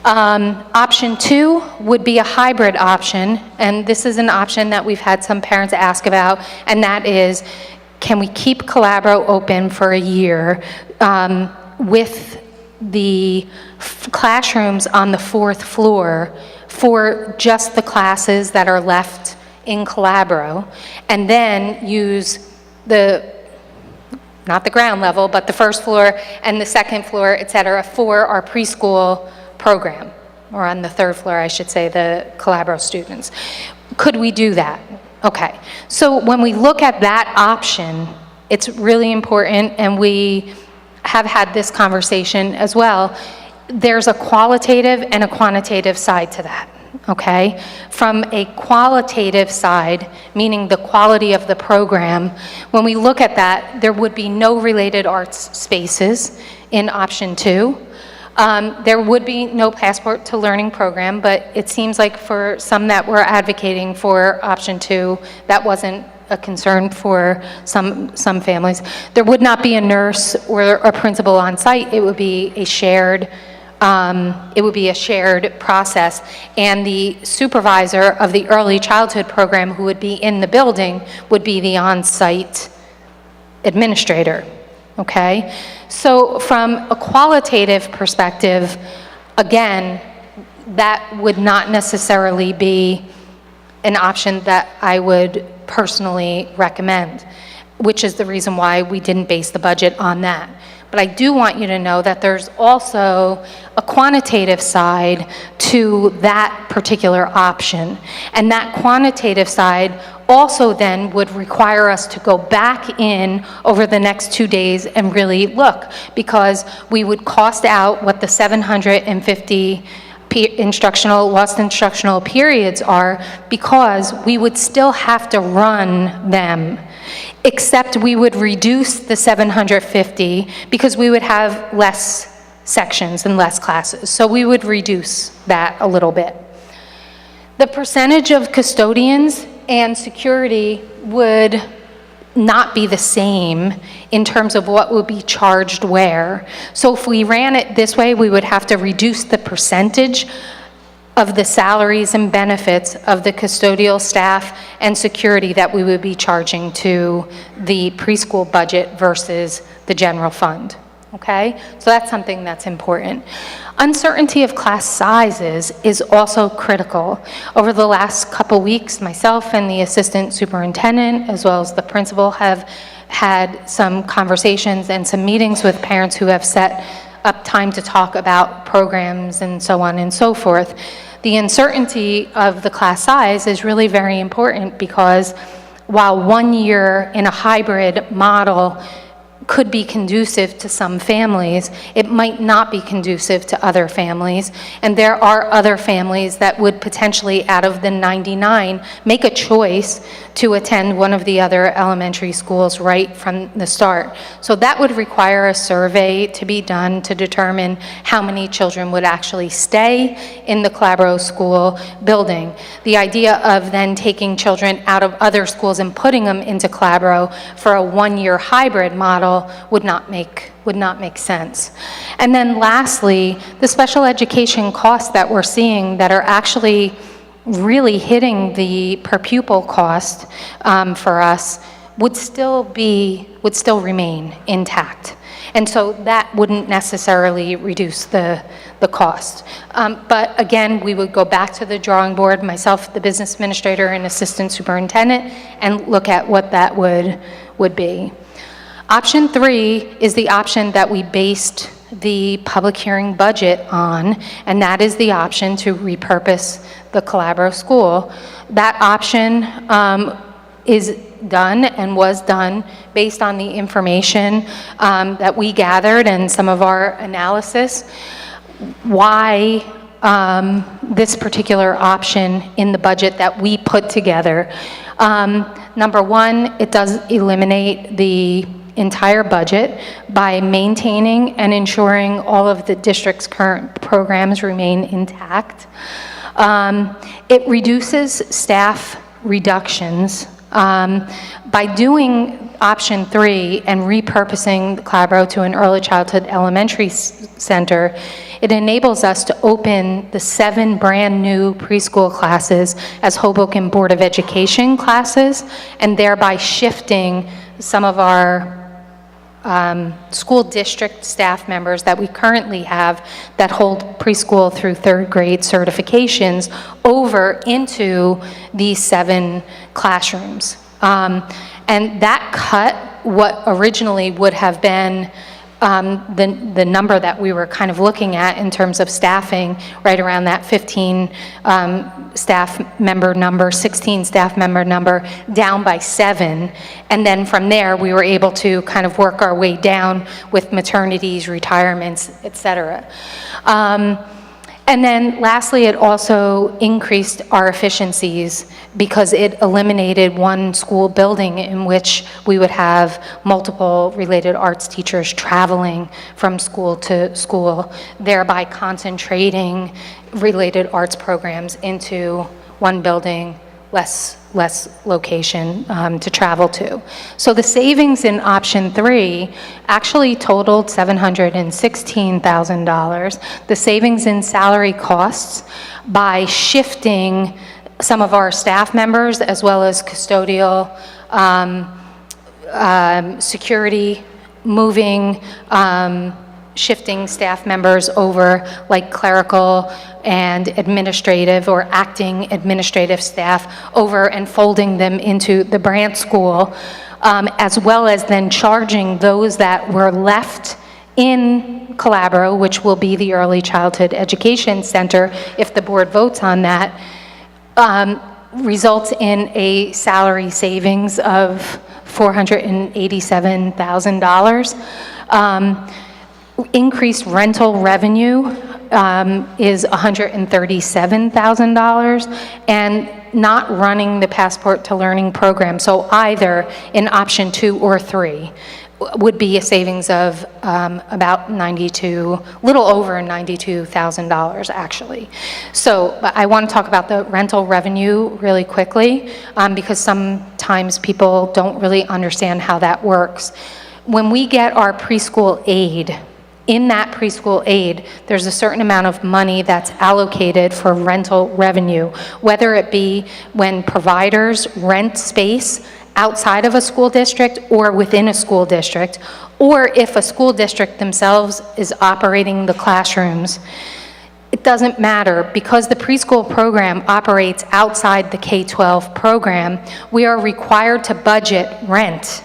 Option two would be a hybrid option, and this is an option that we've had some parents ask about, and that is, can we keep Collabro open for a year with the classrooms on the 4th floor for just the classes that are left in Collabro, and then use not the ground level, but the 1st floor and the 2nd floor, et cetera, for our preschool program, or on the 3rd floor, I should say, the Collabro students. Could we do that? Okay. So when we look at that option, it's really important, and we have had this conversation as well. There's a qualitative and a quantitative side to that. Okay? From a qualitative side, meaning the quality of the program, when we look at that, there would be no related arts spaces in option two. There would be no Passport to Learning program, but it seems like for some that were advocating for option two, that wasn't a concern for some families. There would not be a nurse or a principal on site. It would be a shared process, and the supervisor of the early childhood program who would be in the building would be the on-site administrator, okay? So from a qualitative perspective, again, that would not necessarily be an option that I would personally recommend, which is the reason why we didn't base the budget on that. But I do want you to know that there's also a quantitative side to that particular option. And that quantitative side also then would require us to go back in over the next 2 days and really look, because we would cost out what the 750 lost instructional periods are, because we would still have to run them, except we would reduce the 750 because we would have less sections and less classes. So we would reduce that a little bit. The percentage of custodians and security would not be the same in terms of what would be charged where. So if we ran it this way, we would have to reduce the percentage of the salaries and benefits of the custodial staff and security that we would be charging to the preschool budget versus the general fund. Okay? So that's something that's important. Uncertainty of class sizes is also critical. Over the last couple weeks, myself and the assistant superintendent, as well as the principal, have had some conversations and some meetings with parents who have set up time to talk about programs and so on and so forth. The uncertainty of the class size is really very important because while 1 year in a hybrid model could be conducive to some families, it might not be conducive to other families. And there are other families that would potentially, out of the 99, make a choice to attend one of the other elementary schools right from the start. So that would require a survey to be done to determine how many children would actually stay in the Calabro school building. The idea of then taking children out of other schools and putting them into Calabro for a 1-year hybrid model would not make sense. And then lastly, the special education costs that we're seeing that are actually really hitting the per pupil cost for us would still remain intact. And so that wouldn't necessarily reduce the cost. But again, we would go back to the drawing board, myself, the business administrator, and assistant superintendent, and look at what that would be. Option 3 is the option that we based the public hearing budget on, and that is the option to repurpose the Calabro school. That option is done and was done based on the information that we gathered and some of our analysis. Why this particular option in the budget that we put together? Number one, it does eliminate the entire budget by maintaining and ensuring all of the district's current programs remain intact. It reduces staff reductions. By doing option 3 and repurposing Calabro to an early childhood elementary center, it enables us to open the 7 brand new preschool classes as Hoboken Board of Education classes, and thereby shifting some of our school district staff members that we currently have that hold preschool through 3rd grade certifications over into these 7 classrooms. And that cut what originally would have been the number that we were kind of looking at in terms of staffing, right around that 15 staff member number, 16 staff member number, down by 7. And then from there, we were able to kind of work our way down with maternities, retirements, et cetera. And then lastly, it also increased our efficiencies because it eliminated one school building in which we would have multiple related arts teachers traveling from school to school, thereby concentrating related arts programs into one building, less location to travel to. So the savings in option 3 actually totaled $716,000. The savings in salary costs by shifting some of our staff members as well as custodial security, moving shifting staff members over, like clerical and administrative or acting administrative staff, over and folding them into the Brant School, as well as then charging those that were left in Calabro, which will be the Early Childhood Education Center, if the board votes on that, results in a salary savings of $487,000. Increased rental revenue is $137,000, and not running the Passport to Learning program, so either in option 2 or 3, would be a savings of about little over $92,000 actually. So but I want to talk about the rental revenue really quickly because sometimes people don't really understand how that works. When we get our preschool aid, in that preschool aid, there's a certain amount of money that's allocated for rental revenue, whether it be when providers rent space outside of a school district or within a school district, or if a school district themselves is operating the classrooms. It doesn't matter, because the preschool program operates outside the K-12 program, we are required to budget rent.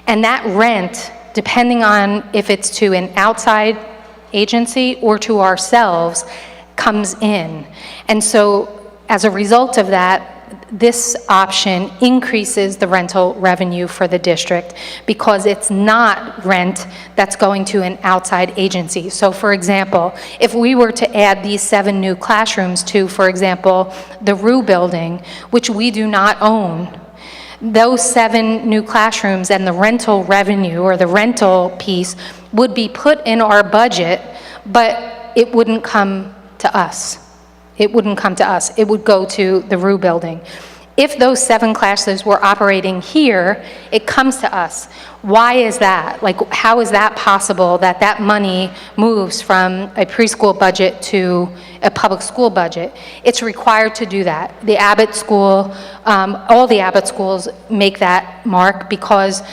And that rent, depending on if it's to an outside agency or to ourselves, comes in. And so as a result of that, this option increases the rental revenue for the district because it's not rent that's going to an outside agency. So for example, if we were to add these 7 new classrooms to, for example, the Rue building, which we do not own, those 7 new classrooms and the rental revenue or the rental piece would be put in our budget, but it wouldn't come to us. It wouldn't come to us. It would go to the Rue building. If those 7 classes were operating here, it comes to us. Why is that? Like, how is that possible that that money moves from a preschool budget to a public school budget? It's required to do that. The Abbott School, all the Abbott schools make that mark because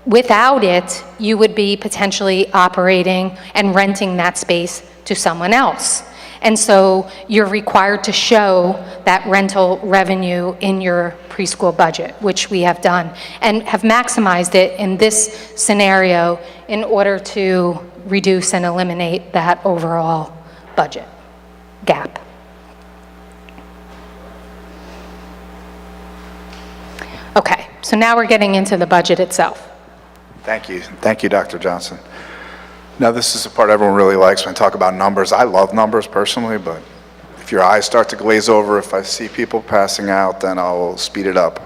without it, you would be potentially operating and renting that space to someone else. And so you're required to show that rental revenue in your preschool budget, which we have done, and have maximized it in this scenario in order to reduce and eliminate that overall budget gap. Okay, so now we're getting into the budget itself. Thank you. Thank you, Dr. Johnson. Now, this is the part everyone really likes when I talk about numbers. I love numbers personally, but if your eyes start to glaze over, if I see people passing out, then I'll speed it up.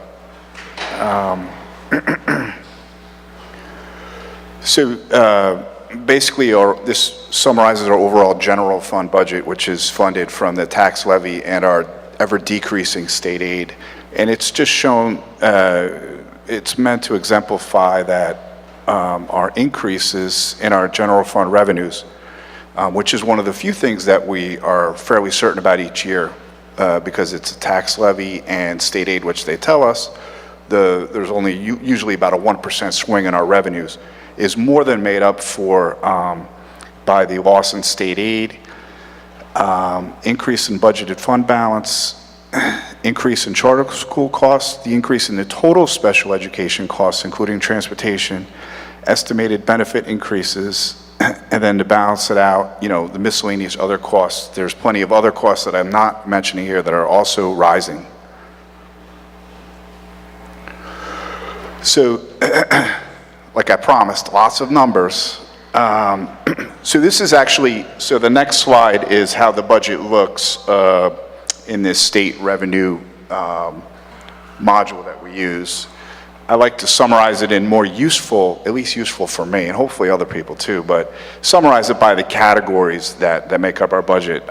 Basically, this summarizes our overall general fund budget, which is funded from the tax levy and our ever-decreasing state aid. And it's just shown, it's meant to exemplify that our increases in our general fund revenues, which is one of the few things that we are fairly certain about each year, because it's a tax levy and state aid, which they tell us, there's only usually about a 1% swing in our revenues, is more than made up for by the loss in state aid, increase in budgeted fund balance, increase in charter school costs, the increase in the total special education costs, including transportation, estimated benefit increases, and then to balance it out, the miscellaneous other costs. There's plenty of other costs that I'm not mentioning here that are also rising. So, like I promised, lots of numbers. So this is actually, so the next slide is how the budget looks in this state revenue module that we use. I like to summarize it in more useful, at least useful for me, and hopefully other people too, but summarize it by the categories that make up our budget.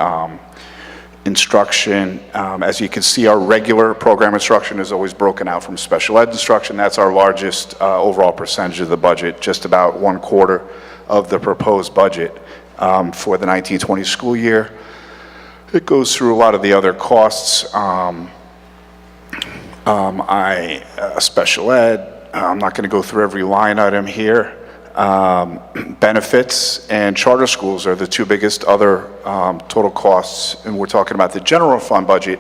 Instruction, as you can see, our regular program instruction is always broken out from special ed instruction. That's our largest overall percentage of the budget, just about 1/4 of the proposed budget for the 1920 school year. It goes through a lot of the other costs. Special ed, I'm not going to go through every line item here. Benefits and charter schools are the 2 biggest other total costs, and we're talking about the general fund budget.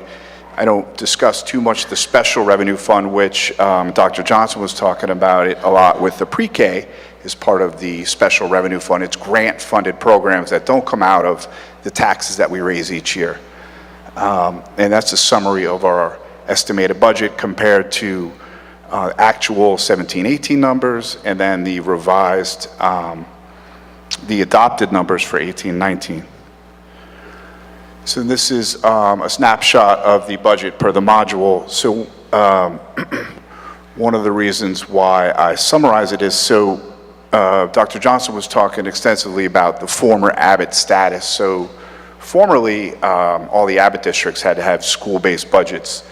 I don't discuss too much the special revenue fund, which Dr. Johnson was talking about it a lot with the pre-K as part of the special revenue fund. It's grant-funded programs that don't come out of the taxes that we raise each year. And that's a summary of our estimated budget compared to actual 17-18 numbers, and then the revised, the adopted numbers for 18-19. So this is a snapshot of the budget per the module. So one of the reasons why I summarize it is so Dr. Johnson was talking extensively about the former Abbott status. So formerly, all the Abbott districts had to have school-based budgets.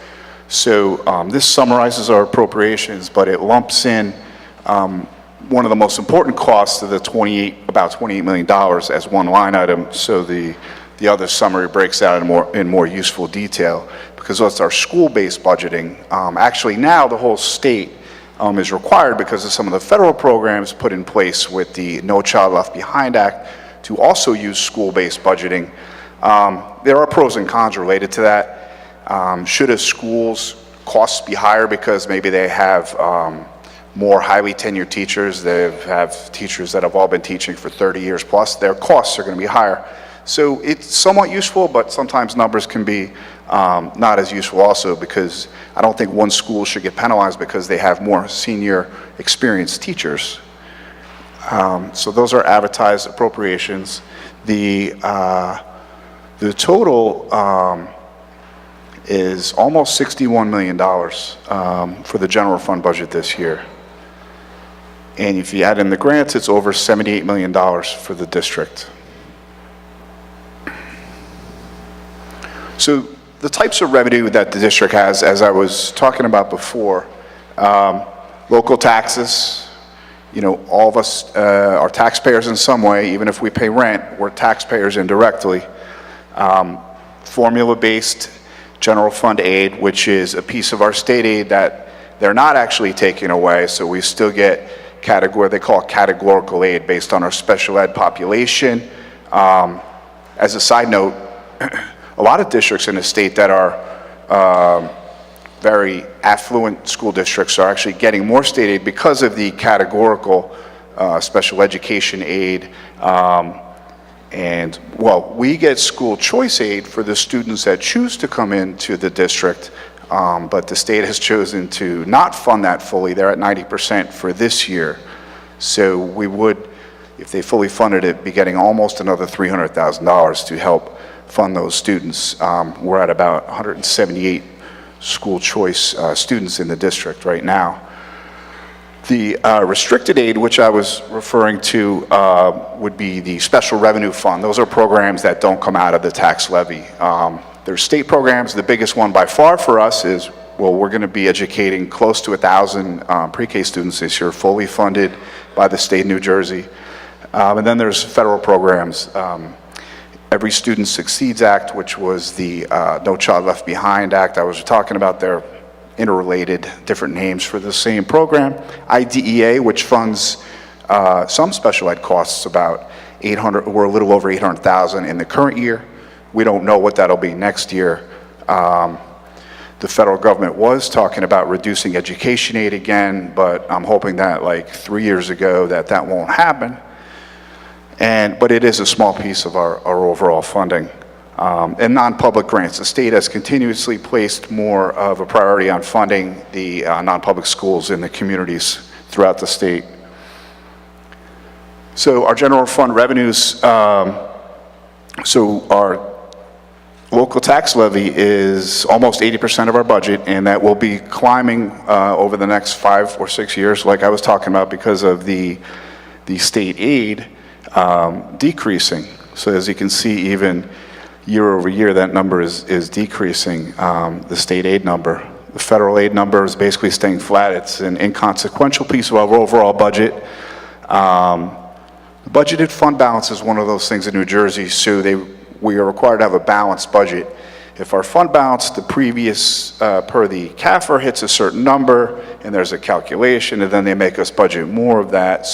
So this summarizes our appropriations, but it lumps in one of the most important costs of the about $28 million as one line item. So the other summary breaks out in more useful detail, because that's our school-based budgeting. Actually, now the whole state is required, because of some of the federal programs put in place with the No Child Left Behind Act, to also use school-based budgeting. There are pros and cons related to that. Should a school's costs be higher because maybe they have more highly tenured teachers, they have teachers that have all been teaching for 30 years plus, their costs are going to be higher. So it's somewhat useful, but sometimes numbers can be not as useful also, because I don't think one school should get penalized because they have more senior experienced teachers. So those are advertised appropriations. The total is almost $61 million for the general fund budget this year. And if you add in the grants, it's over $78 million for the district. So the types of revenue that the district has, as I was talking about before, local taxes, you know, all of us are taxpayers in some way. Even if we pay rent, we're taxpayers indirectly. Formula-based general fund aid, which is a piece of our state aid that they're not actually taking away, so we still get they call it categorical aid based on our special ed population. As a side note, a lot of districts in the state that are very affluent school districts are actually getting more state aid because of the categorical special education aid. And, well, we get school choice aid for the students that choose to come into the district, but the state has chosen to not fund that fully. They're at 90% for this year. So we would, if they fully funded it, be getting almost another $300,000 to help fund those students. We're at about 178 school choice students in the district right now. The restricted aid, which I was referring to, would be the special revenue fund. Those are programs that don't come out of the tax levy. There's state programs. The biggest one by far for us is, well, we're going to be educating close to 1,000 pre-K students this year, fully funded by the state of New Jersey. And then there's federal programs. Every Student Succeeds Act, which was the No Child Left Behind Act I was talking about. They're interrelated, different names for the same program. IDEA, which funds some special ed costs, about 800, we're a little over 800,000 in the current year. We don't know what that'll be next year. The federal government was talking about reducing education aid again, but I'm hoping that like 3 years ago that won't happen. But it is a small piece of our overall funding. And non-public grants. The state has continuously placed more of a priority on funding the non-public schools in the communities throughout the state. So our general fund revenues, so our local tax levy is almost 80% of our budget, and that will be climbing over the next 5 or 6 years, like I was talking about, because of the state aid decreasing. So as you can see, even year over year, that number is decreasing, the state aid number. The federal aid number is basically staying flat. It's an inconsequential piece of our overall budget. The budgeted fund balance is one of those things in New Jersey, so we are required to have a balanced budget. If our fund balance, the previous, per the CAFR, hits a certain number, and there's a calculation, and then they make us budget more of that.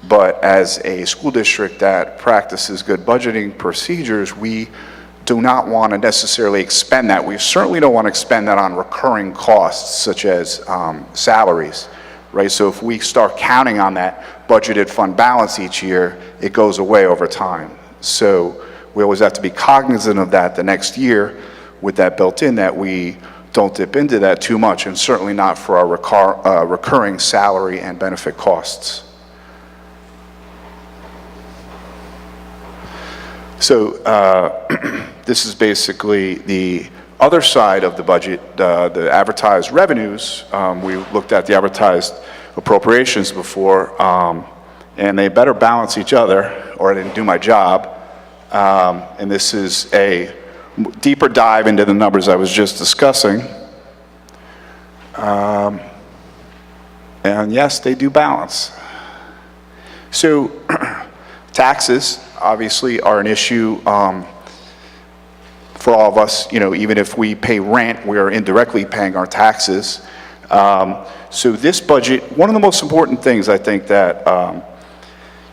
But as a school district that practices good budgeting procedures, we do not want to necessarily expend that. We certainly don't want to expend that on recurring costs, such as salaries, right? So if we start counting on that budgeted fund balance each year, it goes away over time. So we always have to be cognizant of that the next year with that built in, that we don't dip into that too much, and certainly not for our recurring salary and benefit costs. So this is basically the other side of the budget, the advertised revenues. We looked at the advertised appropriations before. and they better balance each other or I didn't do my job. And this is a deeper dive into the numbers I was just discussing. And yes, they do balance. So taxes obviously are an issue for all of us. You know, even if we pay rent, we are indirectly paying our taxes. So this budget, one of the most important things I think that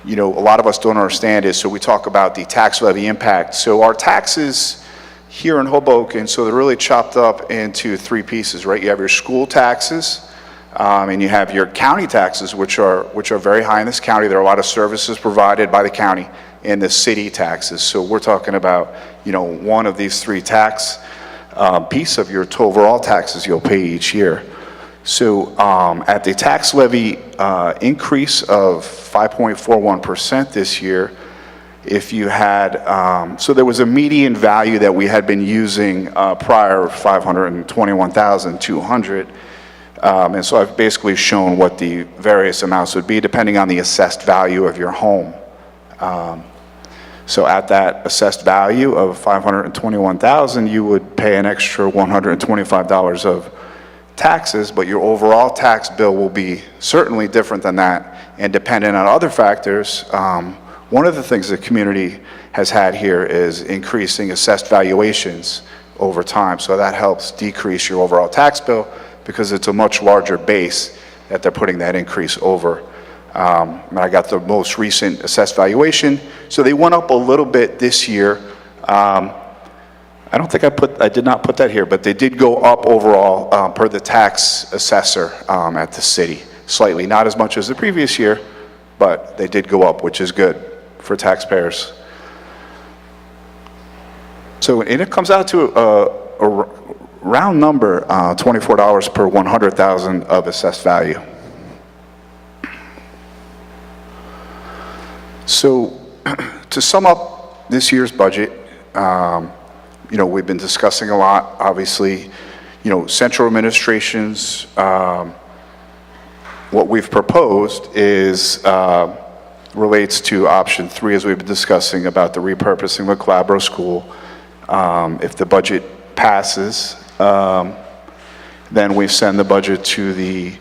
you know, a lot of us don't understand is, so we talk about the tax levy impact. So our taxes here in Hoboken, so they're really chopped up into three pieces, right? You have your school taxes, and you have your county taxes, which are very high in this county. There are a lot of services provided by the county, and the city taxes. So we're talking about, you know, one of these three tax piece of your overall taxes you'll pay each year. So at the tax levy increase of 5.41% this year, if you had, so there was a median value that we had been using prior, 521,200, and so I've basically shown what the various amounts would be depending on the assessed value of your home. So at that assessed value of 521,000, you would pay an extra $125 of taxes, but your overall tax bill will be certainly different than that and dependent on other factors. One of the things the community has had here is increasing assessed valuations over time, so that helps decrease your overall tax bill because it's a much larger base that they're putting that increase over. And I got the most recent assessed valuation, so they went up a little bit this year. I don't think I did not put that here, but they did go up overall per the tax assessor at the city, slightly. Not as much as the previous year, but they did go up, which is good for taxpayers. So, and it comes out to a round number, $24 per 100,000 of assessed value. So, to sum up this year's budget, you know, we've been discussing a lot, obviously, you know, central administrations, what we've proposed is, relates to option 3, as we've been discussing about the repurposing of Calabro School. If the budget passes, then we send the budget to the,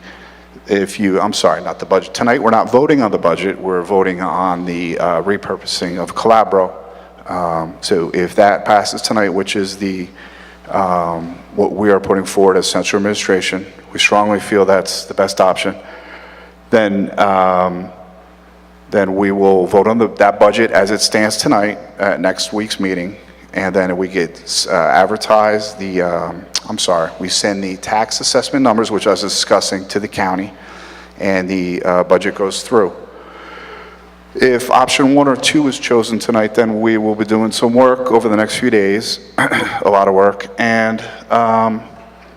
I'm sorry, not the budget. Tonight, we're not voting on the budget, we're voting on the repurposing of Calabro. So if that passes tonight, which is the what we are putting forward as central administration, we strongly feel that's the best option, then we will vote on that budget as it stands tonight at next week's meeting, and then we get advertised the, we send the tax assessment numbers, which I was discussing, to the county, and the budget goes through. If option 1 or 2 is chosen tonight, then we will be doing some work over the next few days, a lot of work, and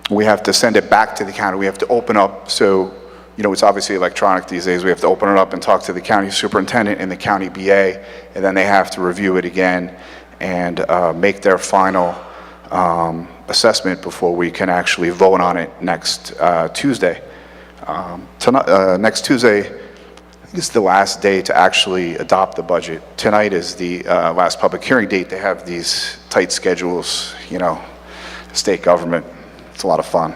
we have to send it back to the county. We have to open up, so, you know, it's obviously electronic these days. We have to open it up and talk to the county superintendent and the county BA, and then they have to review it again and make their final assessment before we can actually vote on it next Tuesday. Next Tuesday is the last day to actually adopt the budget. Tonight is the last public hearing date. They have these tight schedules, you know, state government. It's a lot of fun.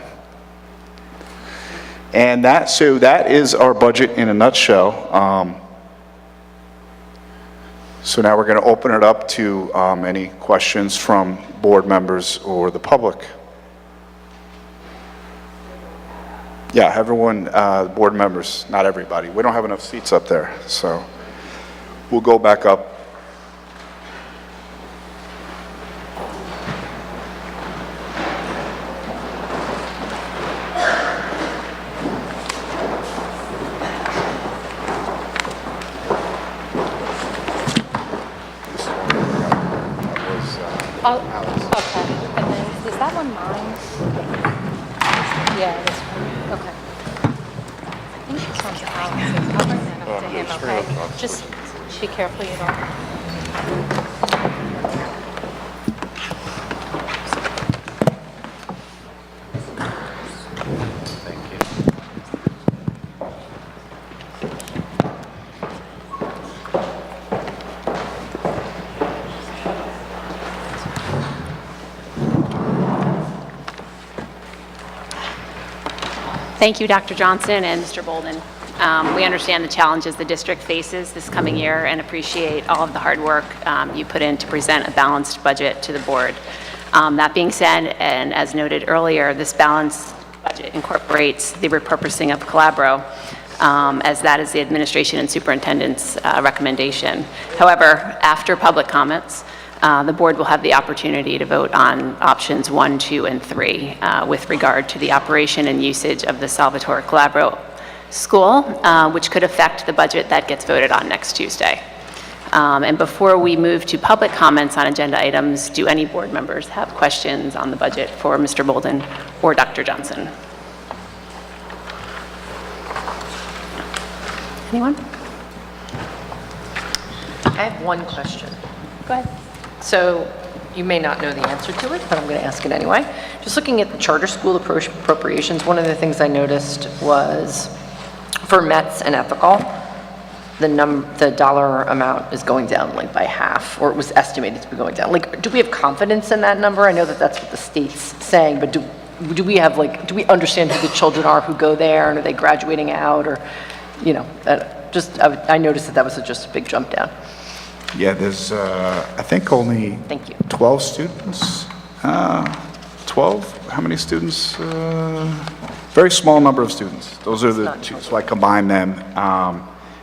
And so that is our budget in a nutshell. So now we're going to open it up to any questions from board members or the public. Yeah, everyone, board members, not everybody. We don't have enough seats up there, so we'll go back up. Oh, okay. And then, is that one mine? Yeah, this one. Okay. I think this one's Alex's. I'll bring that up to him, okay? Just be careful you don't. Thank you, Dr. Johnson and Mr. Bolden. We understand the challenges the district faces this coming year and appreciate all of the hard work you put in to present a balanced budget to the board. That being said, and as noted earlier, this balanced budget incorporates the repurposing of Calabro, as that is the administration and superintendent's recommendation. However, after public comments, the board will have the opportunity to vote on options 1, 2, and 3 with regard to the operation and usage of the Salvatore Calabro School, which could affect the budget that gets voted on next Tuesday. And before we move to public comments on agenda items, do any board members have questions on the budget for Mr. Bolden or Dr. Johnson? Anyone? I have one question. Go ahead. So you may not know the answer to it, but I'm going to ask it anyway. Just looking at the charter school appropriations, one of the things I noticed was for Mets and ethical, the dollar amount is going down like by half, or it was estimated to be going down. Like, do we have confidence in that number? I know that that's what the state's saying, but do we have like, do we understand who the children are who go there, and are they graduating out, or, you know, I noticed that was just a big jump down. Yeah, there's, I think only Thank you. 12 students. 12? How many students? Very small number of students. Those are the not two, so I combined them.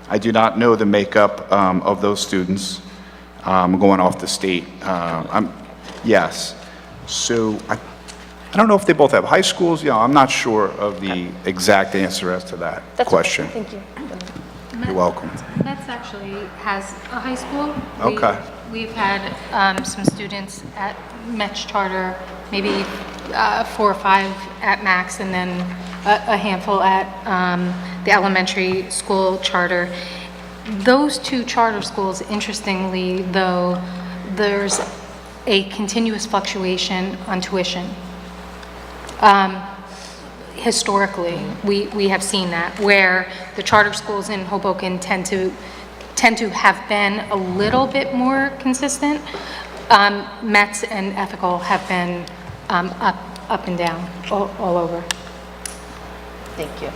I do not know the makeup of those students going off the state. Yes. So I don't know if they both have high schools. Yeah, I'm not sure of the exact answer as to that That's question. Okay. Thank you. You're welcome. Metz actually has a high school. Okay. We've had some students at Metz Charter, maybe 4 or 5 at Max, and then a handful at the elementary school charter. Those 2 charter schools, interestingly, though, there's a continuous fluctuation on tuition. Historically, we have seen that, where the charter schools in Hoboken tend to have been a little bit more consistent. Metz and ethical have been up and down, all over. Thank you.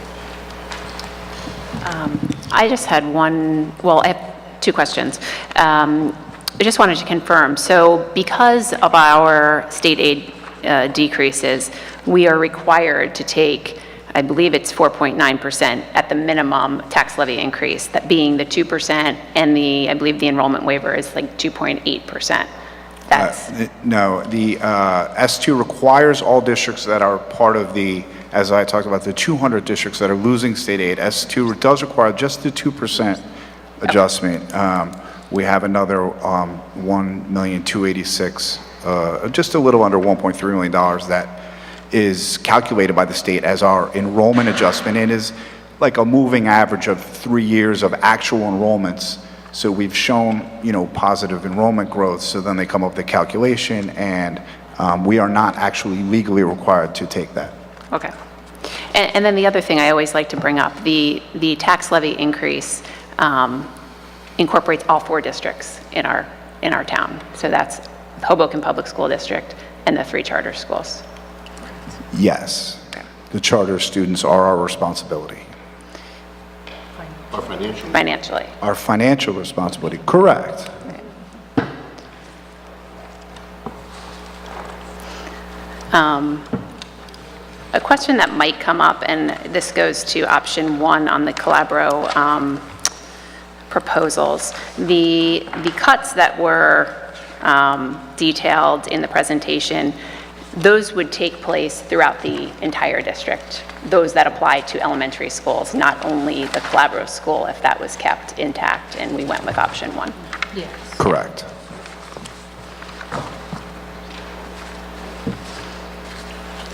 I just had I have 2 questions. I just wanted to confirm, so because of our state aid decreases, we are required to take, I believe it's 4.9% at the minimum tax levy increase, that being the 2%, and I believe the enrollment waiver is like 2.8%. That's, No, the S2 requires all districts that are part of the, as I talked about, the 200 districts that are losing state aid. S2 does require just the 2% adjustment. We have another $1,286,000, just a little under $1.3 million that is calculated by the state as our enrollment adjustment, and is like a moving average of 3 years of actual enrollments. So we've shown, positive enrollment growth, so then they come up with the calculation, and we are not actually legally required to take that. okay. And then the other thing I always like to bring up, the tax levy increase incorporates all 4 districts in our town. So that's Hoboken Public School District and the 3 charter schools. Yes, the charter students are our responsibility. Financially. Our financial responsibility, correct. A question that might come up, and this goes to option 1 on the Calabro proposals. The cuts that were detailed in the presentation, those would take place throughout the entire district, those that apply to elementary schools, not only the Calabro school, if that was kept intact and we went with option 1. Yes. Correct.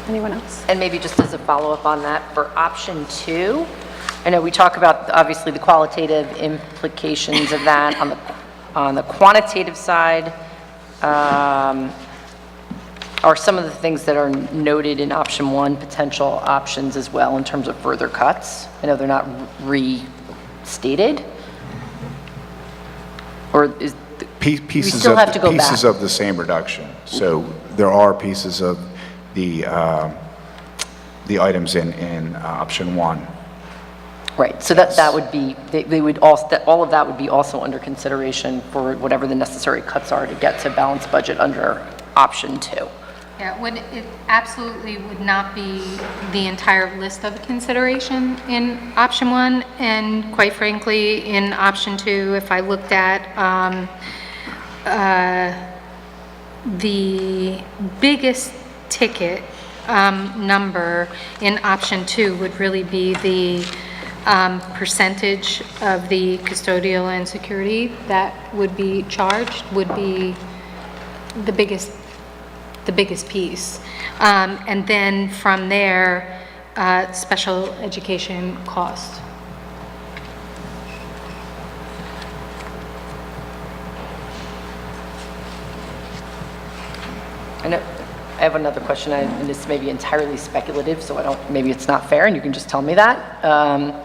Anyone else? And maybe just as a follow-up on that, for option 2, I know we talk about, obviously, the qualitative implications of that. On the quantitative side, are some of the things that are noted in option 1 potential options as well in terms of further cuts? I know they're not restated. Or is, Pieces still of have to go pieces back. of the same reduction. So there are pieces of the the items in option 1. Right, so that would be, they would also, all of that would be also under consideration for whatever the necessary cuts are to get to balanced budget under option 2. Yeah, it absolutely would not be the entire list of consideration in option 1, and quite frankly, in option 2, if I looked at the biggest ticket number in option 2 would really be the percentage of the custodial and security that would be charged, would be the biggest piece. And then from there, special education cost. I know, I have another question, and this may be entirely speculative, so maybe it's not fair, and you can just tell me that.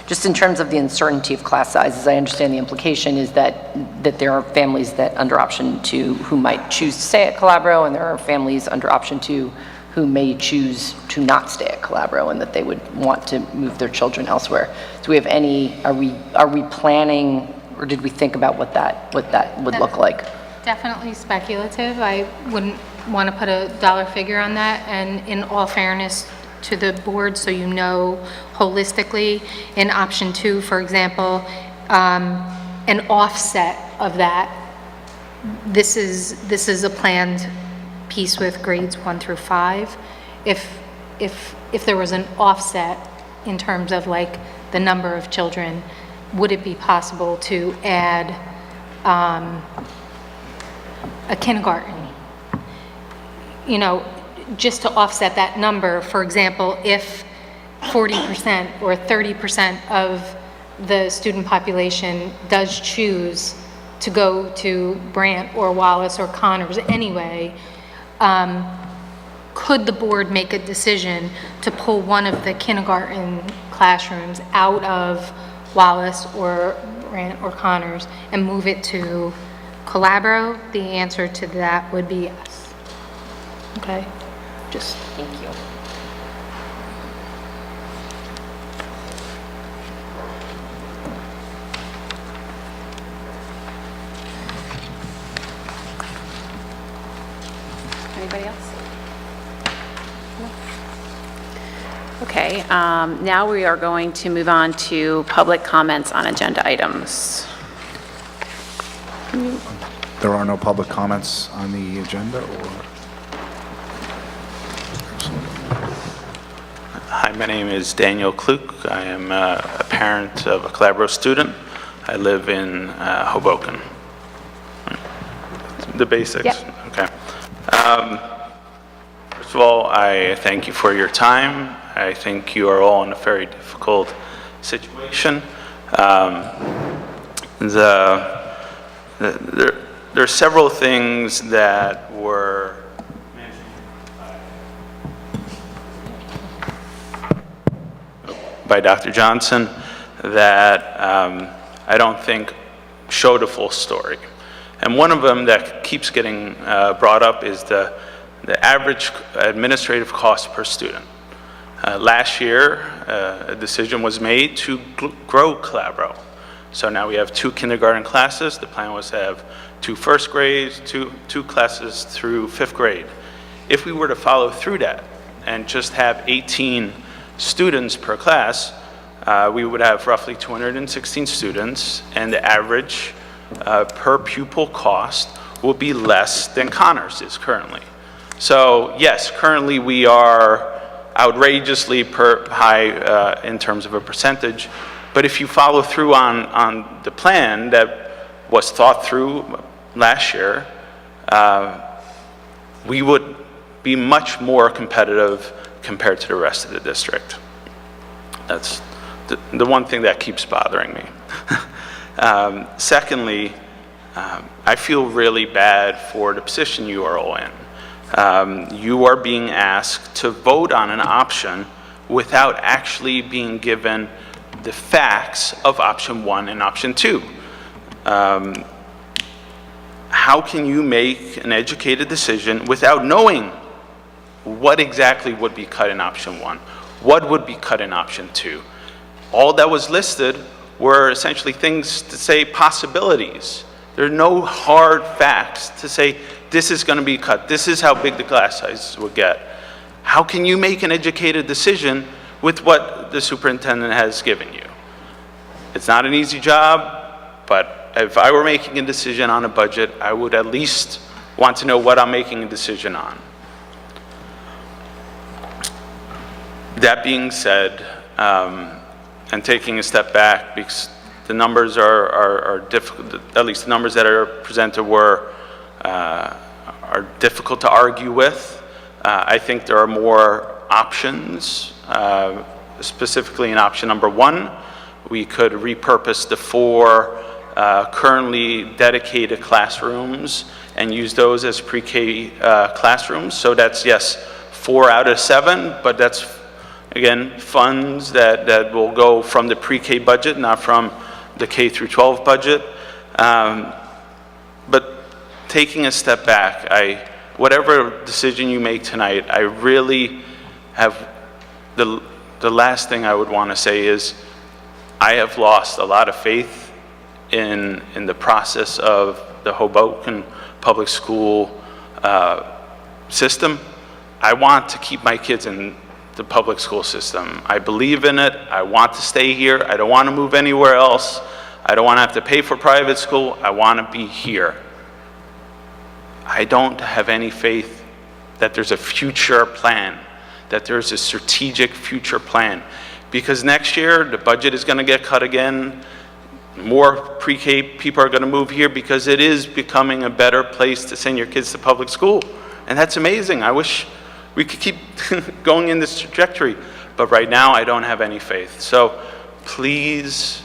Just in terms of the uncertainty of class sizes, I understand the implication is that there are families that under option 2 who might choose to stay at Calabro, and there are families under option 2 who may choose to not stay at Calabro, and that they would want to move their children elsewhere. Do we have are we planning, or did we think about what that would look like? Definitely speculative. I wouldn't want to put a dollar figure on that, and in all fairness to the board, so you know holistically, in option 2, for example, an offset of that, this is a planned piece with grades 1 through 5. If there was an offset in terms of like the number of children, would it be possible to add a kindergarten? You know, just to offset that number. For example, if 40% or 30% of the student population does choose to go to Brant or Wallace or Connors anyway, could the board make a decision to pull one of the kindergarten classrooms out of Wallace or Brant or Connors and move it to Calabro? The answer to that would be yes. Okay? Just Thank you. Anybody else? No? Okay, now we are going to move on to public comments on agenda items. There are no public comments on the agenda, or? Hi, my name is Daniel Kluk. I am a parent of a Calabro student. I live in Hoboken. The basics? Yep. Okay. First of all, I thank you for your time. I think you are all in a very difficult situation. There are several things that were by Dr. Johnson that I don't think showed a full story. And one of them that keeps getting brought up is the average administrative cost per student. Last year, a decision was made to grow Calabro. So now we have 2 kindergarten classes. The plan was to have 2 first grades, two classes through 5th grade. If we were to follow through that and just have 18 students per class, we would have roughly 216 students, and the average per pupil cost will be less than Connors is currently. So yes, currently we are outrageously high in terms of a percentage, but if you follow through on the plan that was thought through last year, we would be much more competitive compared to the rest of the district. That's the one thing that keeps bothering me. Secondly, I feel really bad for the position you are all in. You are being asked to vote on an option without actually being given the facts of option 1 and option 2. How can you make an educated decision without knowing what exactly would be cut in option 1? what would be cut in option 2? All that was listed were essentially things to say possibilities. There are no hard facts to say, this is going to be cut, this is how big the class size will get. How can you make an educated decision with what the superintendent has given you? It's not an easy job, but if I were making a decision on a budget, I would at least want to know what I'm making a decision on. That being said, and taking a step back, because the numbers are difficult, at least the numbers that are presented are difficult to argue with. I think there are more options, specifically in option number 1. We could repurpose the 4 currently dedicated classrooms and use those as pre-K classrooms. So that's, yes, 4 out of 7, but that's, again, funds that will go from the pre-K budget, not from the K through 12 budget. But taking a step back, whatever decision you make tonight, I really have, the last thing I would want to say is I have lost a lot of faith in the process of the Hoboken public school system. I want to keep my kids in the public school system. I believe in it. I want to stay here. I don't want to move anywhere else. I don't want to have to pay for private school. I want to be here. I don't have any faith that there's a future plan, that there's a strategic future plan. Because next year, the budget is going to get cut again. More pre-K people are going to move here because it is becoming a better place to send your kids to public school. And that's amazing. I wish we could keep going in this trajectory. But right now, I don't have any faith. So please,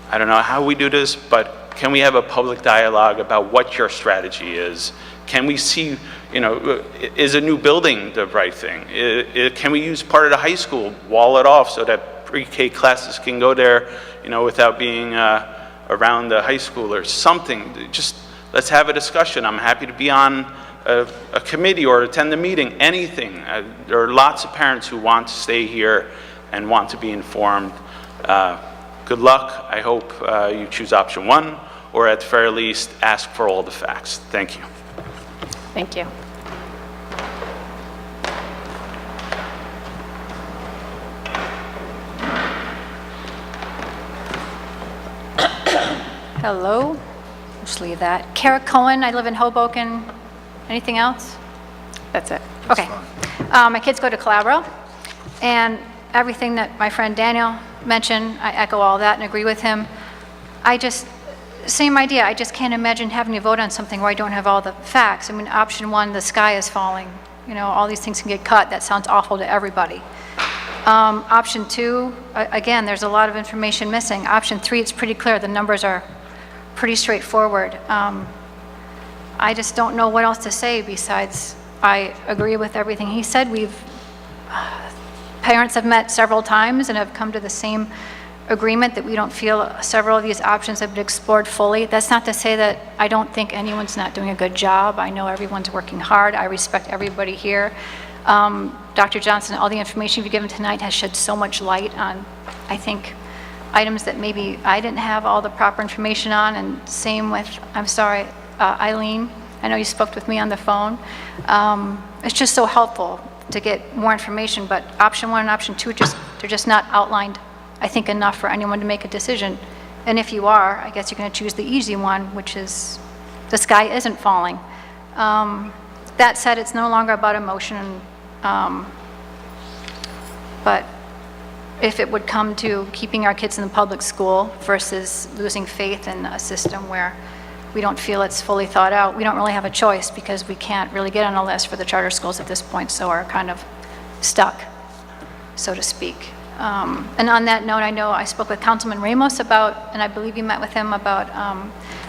I don't know how we do this, but can we have a public dialogue about what your strategy is? Can we see, is a new building the right thing? Can we use part of the high school, wall it off so that pre-K classes can go there, without being around the high school or something? Just let's have a discussion. I'm happy to be on a committee or attend the meeting, anything. There are lots of parents who want to stay here and want to be informed. Good luck. I hope you choose option 1, or at the very least, ask for all the facts. Thank you. Thank you. Hello, just leave that. Kara Cohen, I live in Hoboken. Anything else? That's it. Okay. My kids go to Calabro, and everything that my friend Daniel mentioned, I echo all that and agree with him. Same idea, I just can't imagine having to vote on something where I don't have all the facts. I mean, option 1, the sky is falling. All these things can get cut. That sounds awful to everybody. Option 2, again, there's a lot of information missing. Option 3, it's pretty clear. The numbers are pretty straightforward. I just don't know what else to say besides I agree with everything he said. Parents have met several times and have come to the same agreement that we don't feel several of these options have been explored fully. That's not to say that I don't think anyone's not doing a good job. I know everyone's working hard. I respect everybody here. Dr. Johnson, all the information you've given tonight has shed so much light on, I think, items that maybe I didn't have all the proper information on, and same with, I'm sorry, Eileen, I know you spoke with me on the phone. It's just so helpful to get more information, but option 1 and option 2, they're just not outlined, I think, enough for anyone to make a decision. And if you are, I guess you're going to choose the easy one, which is the sky isn't falling. That said, it's no longer about emotion, but if it would come to keeping our kids in the public school versus losing faith in a system where we don't feel it's fully thought out, we don't really have a choice because we can't really get on a list for the charter schools at this point, so are kind of stuck, so to speak. And on that note, I know I spoke with Councilman Ramos about, and I believe you met with him about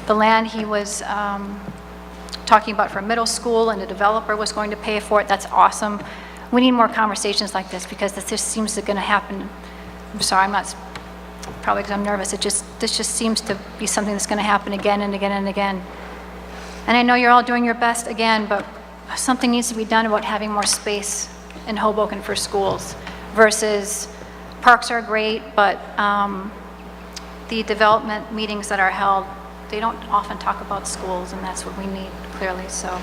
the land he was talking about for middle school, and the developer was going to pay for it. That's awesome. We need more conversations like this because this just seems to going to happen. I'm sorry, I'm not, probably because I'm nervous. This just seems to be something that's going to happen again and again and again. And I know you're all doing your best again, but something needs to be done about having more space in Hoboken for schools. versus parks are great, but the development meetings that are held, they don't often talk about schools, and that's what we need clearly. So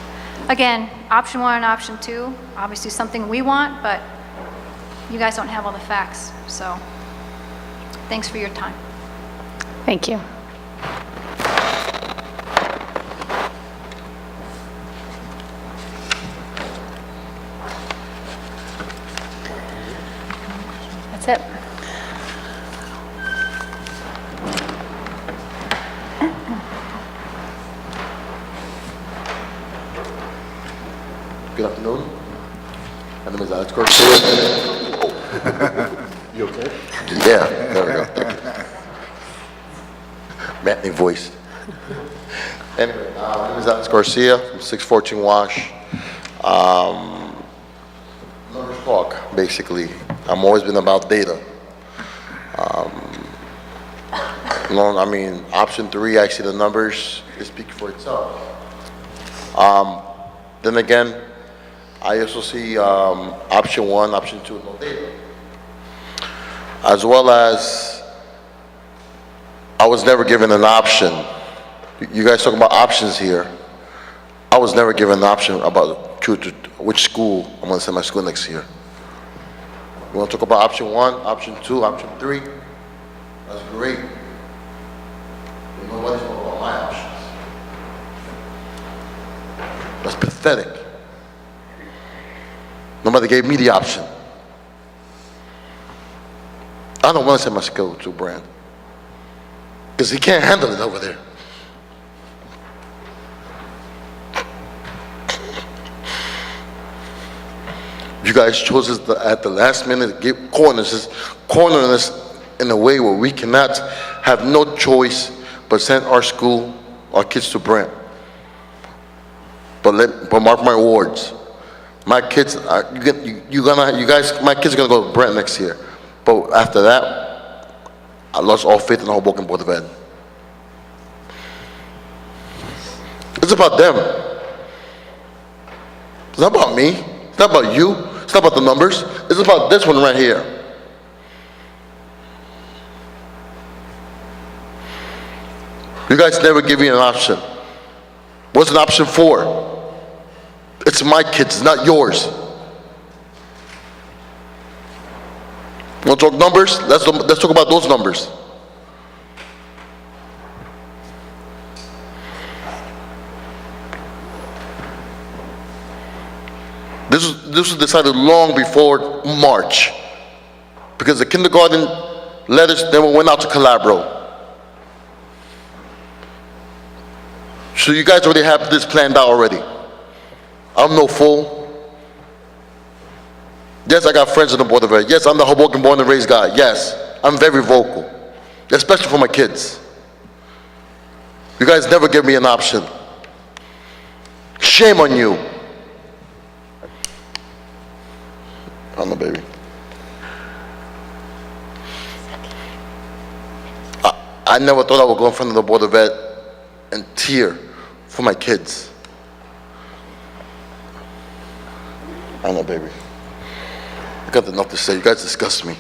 again, option 1 and option 2, obviously something we want, but you guys don't have all the facts. So thanks for your time. Thank you. That's it. Good afternoon. My name is Alex Garcia. You okay? Yeah, there we go. Thank you. Manly voice. Anyway, my name is Alex Garcia from 614 Wash. Numbers talk, basically. I've always been about data. I mean, option 3, I see the numbers, they speak for itself. Then again, I also see option 1, option 2, no data. As well as, I was never given an option. You guys talk about options here. I was never given an option about which school I'm going to send my school next year. You want to talk about option 1, option 2, option 3? That's great. But nobody's talking about my options. That's pathetic. Nobody gave me the option. I don't want to send my school to Brand because he can't handle it over there. You guys chose us at the last minute to cornering us in a way where we cannot have no choice but send our kids to Brent. But mark my words, my kids are my kids are gonna go to Brent next year. But after that, I lost all faith in the Hoboken Board of Ed. It's about them. It's not about me. It's not about you. It's not about the numbers. It's about this one right here. You guys never give me an option. What's an option 4? It's my kids, not yours. You want to talk numbers? Let's talk about those numbers. This was decided long before March, because the kindergarten letters never went out to Calabro. So you guys already have this planned out already. I'm no fool. Yes, I got friends in the Board of Ed. Yes, I'm the Hoboken born and raised guy. Yes, I'm very vocal, especially for my kids. You guys never give me an option. Shame on you. I'm a baby. I never thought I would go in front of the Board of Ed and tear for my kids. I'm a baby. I got enough to say. You guys disgust me.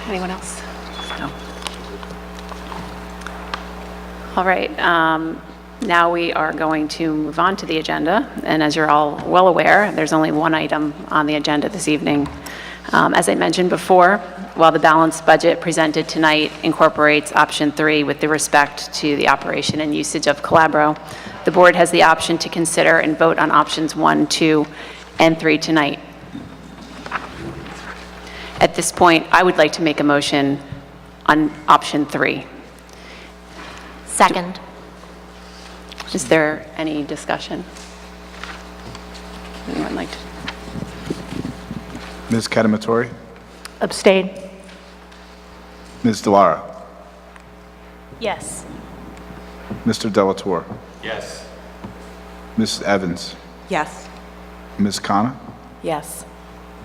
Anyone else? No. All right. Now we are going to move on to the agenda. And as you're all well aware, there's only one item on the agenda this evening. As I mentioned before, while the balanced budget presented tonight incorporates option 3 with the respect to the operation and usage of Calabro, the board has the option to consider and vote on options 1, 2, and 3 tonight. At this point, I would like to make a motion on option 3. Second. Is there any discussion? Anyone like to? Ms. Kadamatori? Abstain. Ms. Delara? Yes. Mr. Delatorre? Yes. Mrs. Evans, Yes. Ms. Khanna, Yes.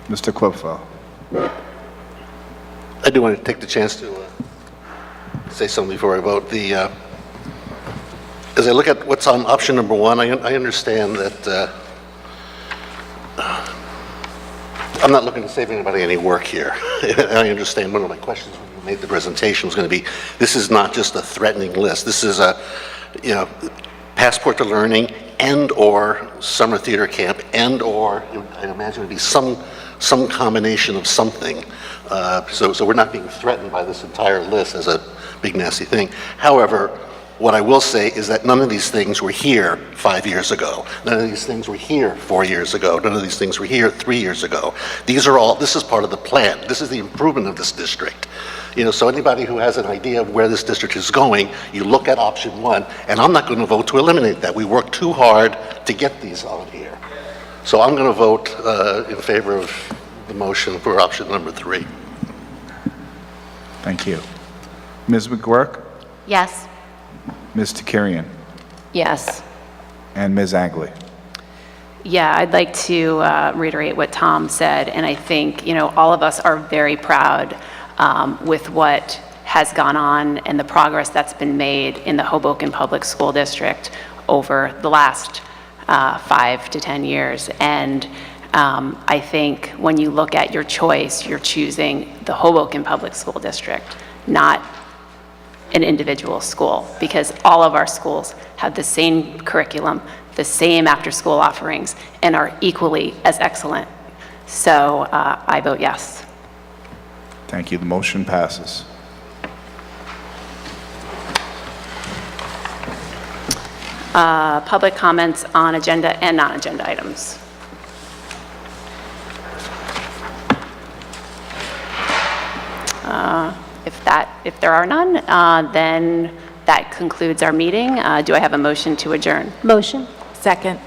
Mr. Clipwell. I do want to take the chance to say something before I vote. As I look at what's on option number one, I understand that I'm not looking to save anybody any work here. I understand one of my questions when you made the presentation was going to be, this is not just a threatening list. This is a, passport to learning and/or summer theater camp and/or, I imagine it would be some combination of something. So we're not being threatened by this entire list as a big nasty thing. However, what I will say is that none of these things were here 5 years ago. None of these things were here 4 years ago. None of these things were here 3 years ago. This is part of the plan. This is the improvement of this district. So anybody who has an idea of where this district is going, you look at option one, and I'm not going to vote to eliminate that. We worked too hard to get these on here. So I'm going to vote in favor of the motion for option number 3. Thank you. Ms. McGuirk, Yes. Ms. Takarian, Yes. and Ms. Agley. Yeah, I'd like to reiterate what Tom said, and I think, all of us are very proud with what has gone on and the progress that's been made in the Hoboken Public School District over the last 5 to 10 years. And I think when you look at your choice, you're choosing the Hoboken Public School District, not an individual school, because all of our schools have the same curriculum, the same after-school offerings, and are equally as excellent. So I vote yes. Thank you. The motion passes. Public comments on agenda and non-agenda items. If there are none, then that concludes our meeting. Do I have a motion to adjourn? Motion. Second.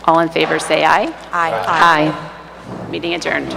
All in favor, say aye. Aye. Aye. Meeting adjourned.